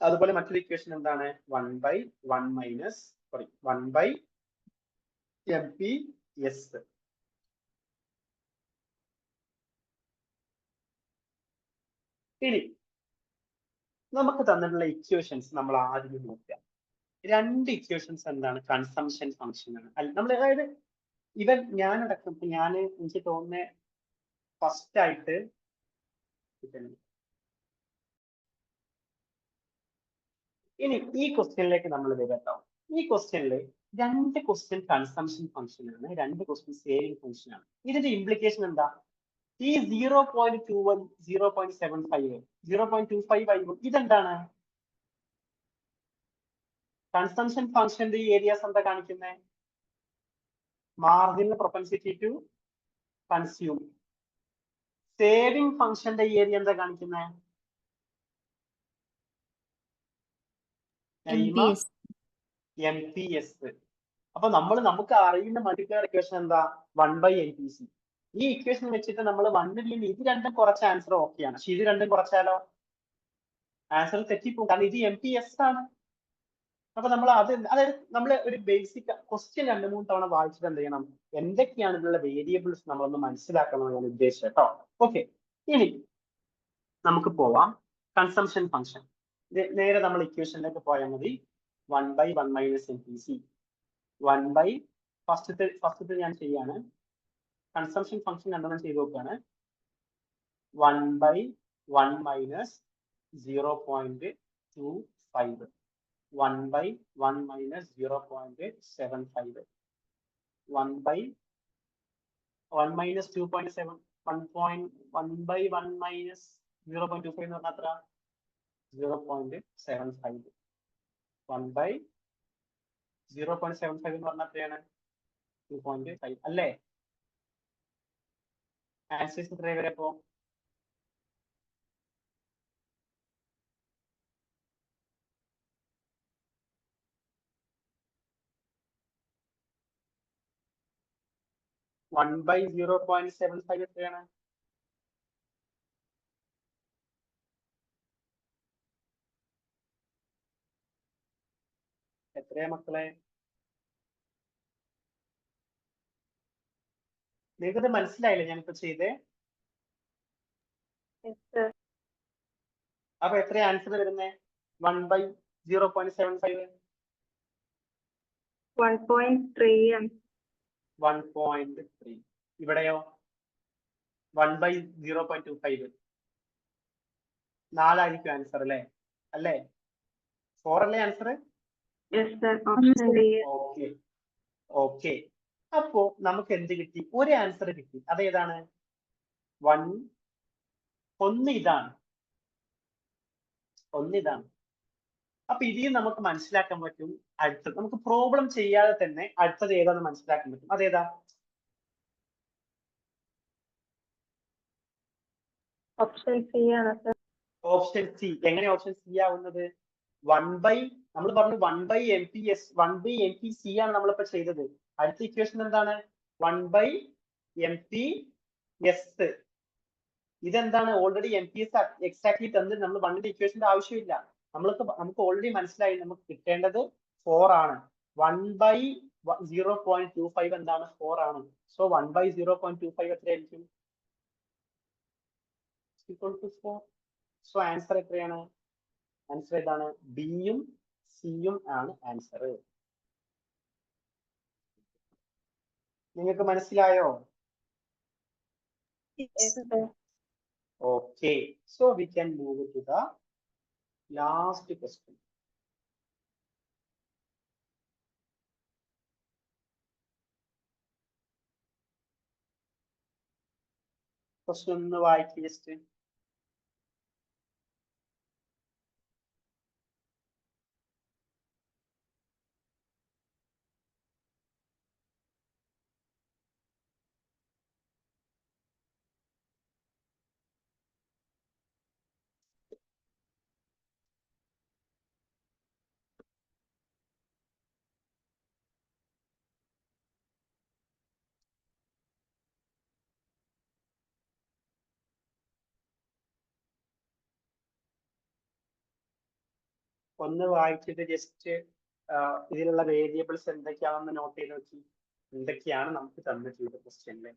അതുപോലെ മറ്റൊരു ഇക്വേഷൻ എന്താണ്? 1/1 മൈനസ് 1/MPS. ഇനി നമുക്ക് തന്നിട്ടുള്ള ഇക്വേഷൻസ് നമ്മൾ ആദ്യം നോക്കാം. രണ്ട് ഇക്വേഷൻസ് എന്താണ്? കൺസംഷൻ ഫംഗ്ഷൻ ആണ്. നമ്മൾ അതായത് ഇവൻ ഞാനടക്കം എനിക്ക് തോന്നുന്ന ഫസ്റ്റ് ആയിട്ട് ഇനി ഈ ക്വസ്റ്റ്യനിലേക്ക് നമ്മൾ വരട്ടോ. ഈ ക്വസ്റ്റ്യനിൽ രണ്ട് ക്വസ്റ്റ്യൻ കൺസംഷൻ ഫംഗ്ഷൻ ആണ്, രണ്ട് ക്വസ്റ്റ്യൻ സേവിങ് ഫംഗ്ഷൻ ആണ്. ഇതിന്റെ ഇംപ്ലിക്കേഷൻ എന്താ? ഈ 0.21, 0.75, 0.25 ഇതെന്താണ്? കൺസംഷൻ ഫംഗ്ഷന്റെ ഏരിയാസ് എന്താ കാണിക്കുന്നത്? Marginal propensity to consume. Saving ഫംഗ്ഷന്റെ ഏരിയ എന്താ കാണിക്കുന്നത്? MPS. അപ്പൊ നമുക്ക് അറിയുന്ന മൾട്ടിപ്ലയർ ഇക്വേഷൻ എന്താ? 1/MPC. ഈ ഇക്വേഷൻ വെച്ചിട്ട് നമ്മൾ 1 ഇത് രണ്ടും കുറച്ച ആൻസർ ഓക്കെയാണ്. പക്ഷെ ഇത് രണ്ടും കുറച്ചാലോ ആൻസർ തെറ്റിപ്പോകും. കാരണം ഇത് MPS ആണ്. അപ്പൊ നമ്മൾ അതായത് നമ്മൾ ഒരു ബേസിക് ക്വസ്റ്റ്യൻ 2-3 തവണ വായിച്ചിട്ട് എന്ത് ചെയ്യണം? എന്തൊക്കെയാണ് ഇതിലുള്ള വേരിയബിൾസ് നമ്മളൊന്ന് മനസ്സിലാക്കണം ഞാൻ ഉദ്ദേശിച്ചത് കേട്ടോ. ഓക്കെ, ഇനി നമുക്ക് പോവാം കൺസംഷൻ ഫംഗ്ഷൻ. നേരെ നമ്മൾ ഇക്വേഷനിലേക്ക് പോയാൽ മതി. 1/1 മൈനസ് MPC. ഫസ്റ്റത്തെ ഞാൻ ചെയ്യാണ്. കൺസംഷൻ ഫംഗ്ഷൻ രണ്ടെണ്ണം ചെയ്ത് നോക്കുകയാണ്. 1/1 മൈനസ് 0.25. 1/1 മൈനസ് 0.75. 1/1 മൈനസ് 2.7. 1/1 മൈനസ് 0.25 എന്ന് പറഞ്ഞാൽ എത്ര? 0.75. 1/0.75 എന്ന് പറഞ്ഞാൽ എത്രയാണ്? 2.5 അല്ലേ? ആൻസേഴ്സ് എത്ര വരെ അപ്പോ? വൺ ബൈ 0.75 എത്രയാണ്? എത്രയാ മക്കളെ? നിങ്ങൾക്കത് മനസ്സിലായില്ലേ ഞാനിപ്പോ ചെയ്തേ? Yes, sir. അപ്പൊ എത്ര ആൻസർ വരുന്നേ? 1/0.75. 1.3. 1.3. ഇവിടെയോ 1/0.25. 4 ആൻസർ അല്ലേ? 4 അല്ലേ answer? Yes, sir. Option D. Okay. അപ്പോ നമുക്ക് എന്ത് കിട്ടി? ഒരു ആൻസർ കിട്ടി. അതേതാണ്? ഒന്ന് ഇതാണ്. അപ്പൊ ഇതിൽ നമുക്ക് മനസ്സിലാക്കാൻ പറ്റും. അടുത്തത് നമുക്ക് പ്രോബ്ലം ചെയ്യാതെ തന്നെ അടുത്തത് ഏതാണെന്ന് മനസ്സിലാക്കാൻ പറ്റും. അതേതാ? ഓപ്ഷൻ C ആണ് സർ. Option C. എങ്ങനെ ഓപ്ഷൻ സി ആവുന്നത്? നമ്മൾ പറഞ്ഞു 1/MPS, 1/MPC ആണ് നമ്മളിപ്പോ ചെയ്തത്. അടുത്ത ഇക്വേഷൻ എന്താണ്? 1/MPS. ഇതെന്താണ്? ഓൾറെഡി MPS എക്സാക്ട്ലി തന്നിട്ട് നമ്മൾ 1ന്റെ ഇക്വേഷന്റെ ആവശ്യമില്ല. നമുക്ക് ഓൾറെഡി മനസ്സിലായി നമുക്ക് കിട്ടേണ്ടത് 4 ആണ്. 1/0.25 എന്താണ്? 4 ആണ്. സോ 1/0.25 എത്രയായിരിക്കും? 4. സോ ആൻസർ എത്രയാണ്? ആൻസർ ഏതാണ്? ബിയും സിയും ആണ് ആൻസർ. നിങ്ങൾക്ക് മനസ്സിലായോ? Yes, sir. Okay, so we can move to the last question. Question ഒന്ന് വായിക്ക് ജസ്റ്റ്. ഒന്ന് വായിച്ചിട്ട് ജസ്റ്റ് ഇതിലുള്ള വേരിയബിൾസ് എന്തൊക്കെയാണെന്ന് നോട്ട് ചെയ്ത് നോക്കി. എന്തൊക്കെയാണ് നമുക്ക് തന്നിട്ടുള്ളത് ക്വസ്റ്റ്യനിൽ.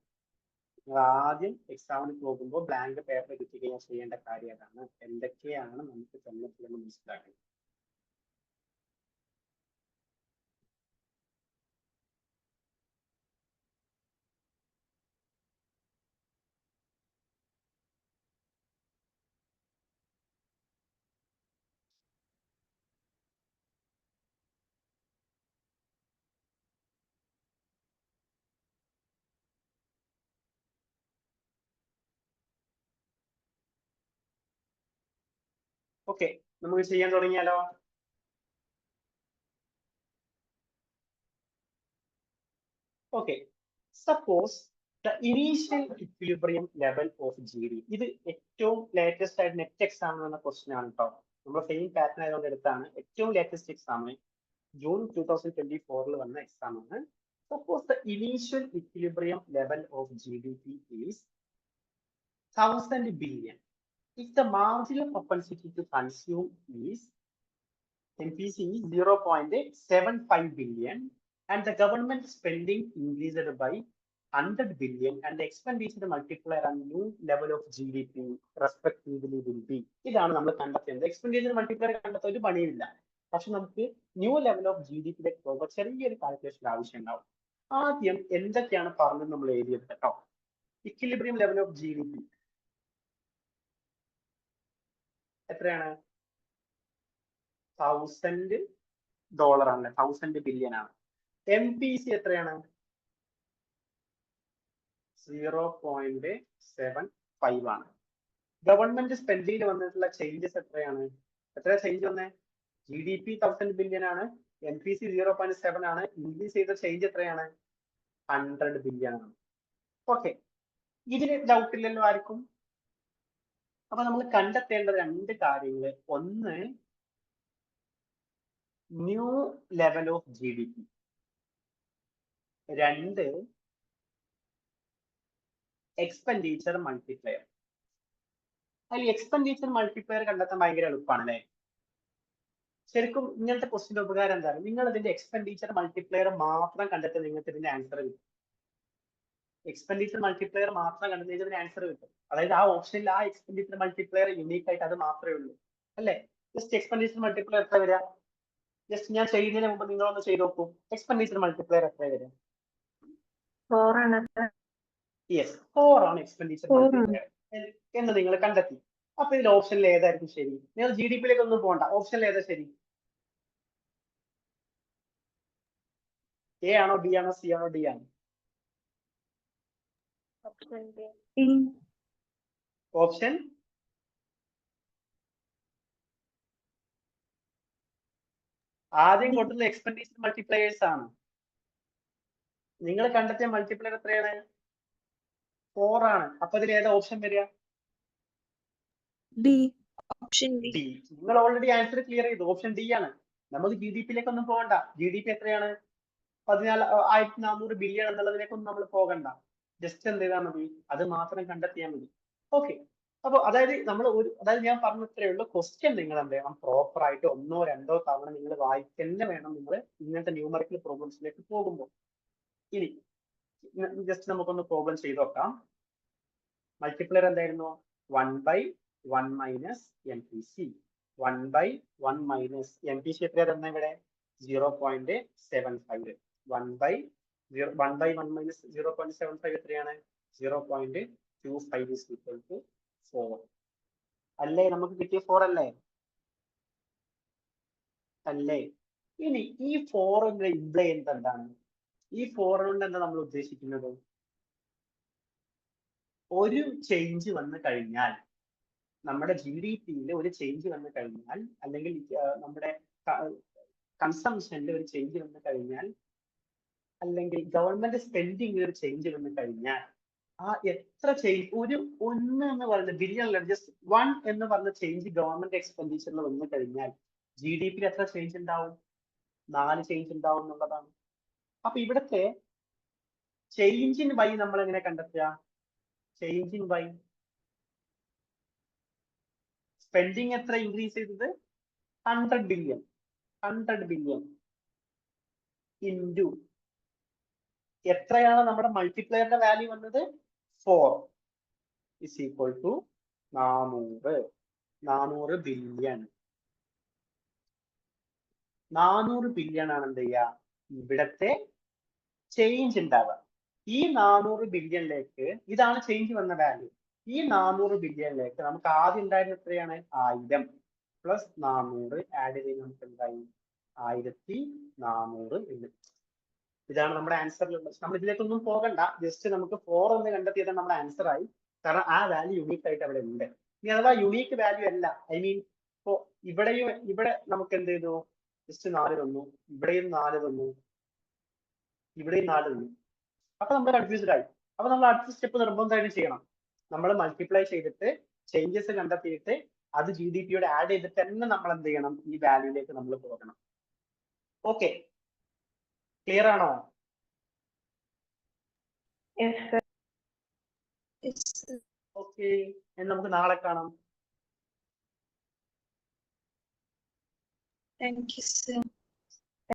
നിങ്ങൾ ആദ്യം എക്സാമിന് പോകുമ്പോൾ ബ്ലാങ്ക് പേപ്പർ കിട്ടുകയും ചെയ്യേണ്ട കാര്യം അതാണ്. എന്തൊക്കെയാണ് നമുക്ക് തന്നിട്ടുള്ളത് മനസ്സിലാക്കുന്നത്. ഓക്കെ, നമുക്ക് ചെയ്യാൻ തുടങ്ങിയാലോ? Okay, suppose the initial equilibrium level of GD. ഇത് ഏറ്റവും ലേറ്റസ്റ്റ് ആയിട്ട് നെറ്റ് എക്സാം എന്ന ക്വസ്റ്റ്യൻ ആണ് കേട്ടോ. നമ്മൾ സെയിം പാറ്റേൺ ആയതുകൊണ്ട് എടുത്താണ്. ഏറ്റവും ലേറ്റസ്റ്റ് എക്സാം ജൂൺ 2024 വന്ന എക്സാം ആണ്. Suppose the initial equilibrium level of GDP is 1000 billion. If the marginal propensity to consume is MPC is 0.75 billion and the government spending increased by 100 billion and the expenditure multiplier and new level of GDP respectively will be. ഇതാണ് നമ്മൾ കണ്ടെത്തേണ്ടത്. Expenditure multiplier കണ്ടെത്താൻ ഒരു പണിയില്ല. പക്ഷെ നമുക്ക് new level of GDP-യിലേക്ക് പോകുമ്പോൾ ചെറിയൊരു കാൽക്കുലേഷൻ ആവശ്യം ഉണ്ടാവും. ആദ്യം എന്തൊക്കെയാണ് പറഞ്ഞത് നമ്മൾ എഴുതിയത് കേട്ടോ. ഇക്വിലിബ്രിയം ലെവൽ ഓഫ് GDP എത്രയാണ്? $1000 ആണ്, 1000 billion ആണ്. MPC എത്രയാണ്? 0.75 ആണ്. ഗവൺമെന്റ് സ്പെൻഡിങ്ങിൽ വന്നിട്ടുള്ള ചേഞ്ചസ് എത്രയാണ്? എത്ര ചേഞ്ച് വന്നേ? GDP 1000 billion ആണ്, MPC 0.7 ആണ്. ഇൻക്രീസ് ചെയ്ത ചേഞ്ച് എത്രയാണ്? 100 billion ആണ്. ഓക്കെ, ഇതിന് ഡൗട്ട് ഇല്ലല്ലോ ആർക്കും? അപ്പൊ നമ്മൾ കണ്ടെത്തേണ്ട രണ്ട് കാര്യങ്ങൾ, ഒന്ന് ന്യൂ ലെവൽ ഓഫ് GDP, രണ്ട് എക്സ്പെൻഡിച്ചർ മൾട്ടിപ്ലയർ. അതിൽ എക്സ്പെൻഡിച്ചർ മൾട്ടിപ്ലയർ കണ്ടെത്താൻ ഭയങ്കര എളുപ്പമാണല്ലേ. ശരിക്കും ഇങ്ങനത്തെ ക്വസ്റ്റിന്റെ ഉപകാരം എന്താണ്? നിങ്ങൾ ഇതിന്റെ എക്സ്പെൻഡിച്ചർ മൾട്ടിപ്ലയർ മാത്രം കണ്ടെത്തി നിങ്ങൾക്ക് ഇതിന്റെ ആൻസർ കിട്ടും. എക്സ്പെൻഡിച്ചർ മൾട്ടിപ്ലയർ മാത്രം കണ്ടെത്തി ഇതിന്റെ ആൻസർ കിട്ടും. അതായത് ആ ഓപ്ഷനിൽ ആ എക്സ്പെൻഡിച്ചർ മൾട്ടിപ്ലയർ യൂണീക്ക് ആയിട്ട് അത് മാത്രമേ ഉള്ളൂ അല്ലേ. ജസ്റ്റ് എക്സ്പെൻഡിച്ചർ മൾട്ടിപ്ലയർ എത്ര വരിക? ജസ്റ്റ് ഞാൻ ചെയ്യുന്നതിന് മുമ്പ് നിങ്ങളൊന്ന് ചെയ്ത് നോക്കൂ. എക്സ്പെൻഡിച്ചർ മൾട്ടിപ്ലയർ എത്ര വരിക? 4 ആണ്. യെസ്, 4 ആണ് എക്സ്പെൻഡിച്ചർ മൾട്ടിപ്ലയർ എന്ന് നിങ്ങൾ കണ്ടെത്തി. അപ്പൊ ഇതിൽ ഓപ്ഷനിൽ ഏതായിരിക്കും ശരി? നിങ്ങൾ GDP-യിലേക്ക് ഒന്നും പോകണ്ട, ഓപ്ഷനിൽ ഏതാ ശരി? A ആണോ, B ആണോ, C ആണോ, D ആണോ? Option B. ഓപ്ഷൻ ആദ്യം കൊടുത്തുള്ള എക്സ്പെൻഡിച്ചർ മൾട്ടിപ്ലയേഴ്സ് ആണ്. നിങ്ങൾ കണ്ടെത്തിയ മൾട്ടിപ്ലയർ എത്രയാണ്? 4 ആണ്. അപ്പൊ ഇതിൽ ഏതാ ഓപ്ഷൻ വരിക? D. Option D. D. നിങ്ങൾ ഓൾറെഡി ആൻസർ ക്ലിയർ ചെയ്തു, ഓപ്ഷൻ D ആണ്. നമുക്ക് GDP-യിലേക്ക് ഒന്നും പോകണ്ട. GDP എത്രയാണ്? 14,400 ബില്യൺ എന്നുള്ളതിലേക്കൊന്നും നമ്മൾ പോകണ്ട. ജസ്റ്റ് എന്ത് ചെയ്താൽ മതി? അത് മാത്രം കണ്ടെത്തിയാൽ മതി. ഓക്കെ, അപ്പൊ അതായത് അതായത് ഞാൻ പറഞ്ഞത്രേ ഉള്ളൂ. ക്വസ്റ്റ്യൻ നിങ്ങൾ എന്ത് ചെയ്യണം? പ്രോപ്പർ ആയിട്ട് 1 or 2 തവണ നിങ്ങൾ വായിക്കന്നെ വേണം നിങ്ങൾ ഇങ്ങനത്തെ ന്യൂമറിക്കൽ പ്രോബ്ലംസിലേക്ക് പോകുമ്പോൾ. ഇനി ജസ്റ്റ് നമുക്കൊന്ന് പ്രോബ്ലം ചെയ്ത് നോക്കാം. മൾട്ടിപ്ലയർ എന്തായിരുന്നു? 1/1 - MPC. 1/1 മൈനസ് MPC എത്രയാ തന്നെ ഇവിടെ 0.75 1/1 മൈനസ് 0.75 എത്രയാണ് 0.25 is equal to 4 അല്ലേ നമുക്ക് കിട്ടിയ 4 അല്ലേ അല്ലേ ഇനി ഈ 4ന്റെ ഇംപ്ലൈ എന്താണ് ഈ 4 കൊണ്ട് എന്താ നമ്മൾ ഉദ്ദേശിക്കുന്നത് ഒരു ചേഞ്ച് വന്നു കഴിഞ്ഞാൽ നമ്മുടെ GDP-യിൽ ഒരു ചേഞ്ച് വന്നു കഴിഞ്ഞാൽ അല്ലെങ്കിൽ നമ്മുടെ കൺസംഷനിൽ ഒരു ചേഞ്ച് വന്നു കഴിഞ്ഞാൽ അല്ലെങ്കിൽ ഗവൺമെന്റ് സ്പെൻഡിങ്ങിൽ ഒരു ചേഞ്ച് വന്നു കഴിഞ്ഞാൽ ആ എത്ര ചേഞ്ച് ഒരു 1 എന്ന് പറയുന്ന ബില്യൺ ജസ്റ്റ് 1 എന്ന് പറഞ്ഞ ചേഞ്ച് ഗവൺമെന്റ് എക്സ്പെൻഡിച്ചറിൽ വന്നു കഴിഞ്ഞാൽ GDP-യിൽ എത്ര ചേഞ്ച് ഉണ്ടാവും 4 ചേഞ്ച് ഉണ്ടാവും എന്നുള്ളതാണ് അപ്പൊ ഇവിടുത്തെ ചേഞ്ച് ഇൻ ബൈ നമ്മൾ എങ്ങനെ കണ്ടെത്തുക ചേഞ്ച് ഇൻ ബൈ സ്പെൻഡിങ് എത്ര ഇൻക്രീസ് ചെയ്തത് 100 ബില്യൺ ഇൻറ്റു എത്രയാണ് നമ്മുടെ മൾട്ടിപ്ലയറിന്റെ വാല്യൂ വന്നത് 4 is equal to 400 billion 400 billion ആണ് എന്ത് ചെയ്യുക ഇവിടത്തെ ചേഞ്ച് ഉണ്ടാവുക ഈ 400 ബില്യണിലേക്ക് ഇതാണ് ചേഞ്ച് വന്ന വാല്യൂ ഈ 400 ബില്യണിലേക്ക് നമുക്ക് ആദ്യം ഉണ്ടായിരുന്ന എത്രയാണ് 1000 പ്ലസ് 400 ആഡ് ചെയ്ത് നമുക്ക് എന്തായി 1400 എന്ന് ഇതാണ് നമ്മുടെ ആൻസറിലുള്ളത് നമ്മൾ ഇതിലേക്കൊന്നും പോകണ്ട ജസ്റ്റ് നമുക്ക് 4 എന്ന് കണ്ടെത്തിയത് നമ്മുടെ ആൻസർ ആയി കാരണം ആ വാല്യൂ യുണീക്ക് ആയിട്ട് അവിടെ ഉണ്ട് ഇനി അഥവാ യുണീക്ക് വാല്യൂ അല്ല ഐ മീൻ ഇപ്പോ ഇവിടെ നമുക്ക് എന്ത് ചെയ്തു ജസ്റ്റ് 4 തന്നു ഇവിടെയും 4 തന്നു ഇവിടെയും 4 തന്നു അപ്പൊ നമ്മൾ കൺഫ്യൂസ്ഡ് ആയി അപ്പൊ നമ്മൾ അടുത്ത സ്റ്റെപ്പ് നിർബന്ധമായിട്ട് ചെയ്യണം നമ്മൾ മൾട്ടിപ്ലൈ ചെയ്തിട്ട് ചേഞ്ചസ് കണ്ടെത്തിയിട്ട് അത് GDP-യോട് ആഡ് ചെയ്തിട്ട് തന്നെ നമ്മൾ എന്ത് ചെയ്യണം ഈ വാല്യൂയിലേക്ക് നമ്മൾ പോകണം ഓക്കെ ക്ലിയർ ആണോ Yes, sir. Yes, sir. Okay നമുക്ക് നാളെ കാണാം Thank you, sir.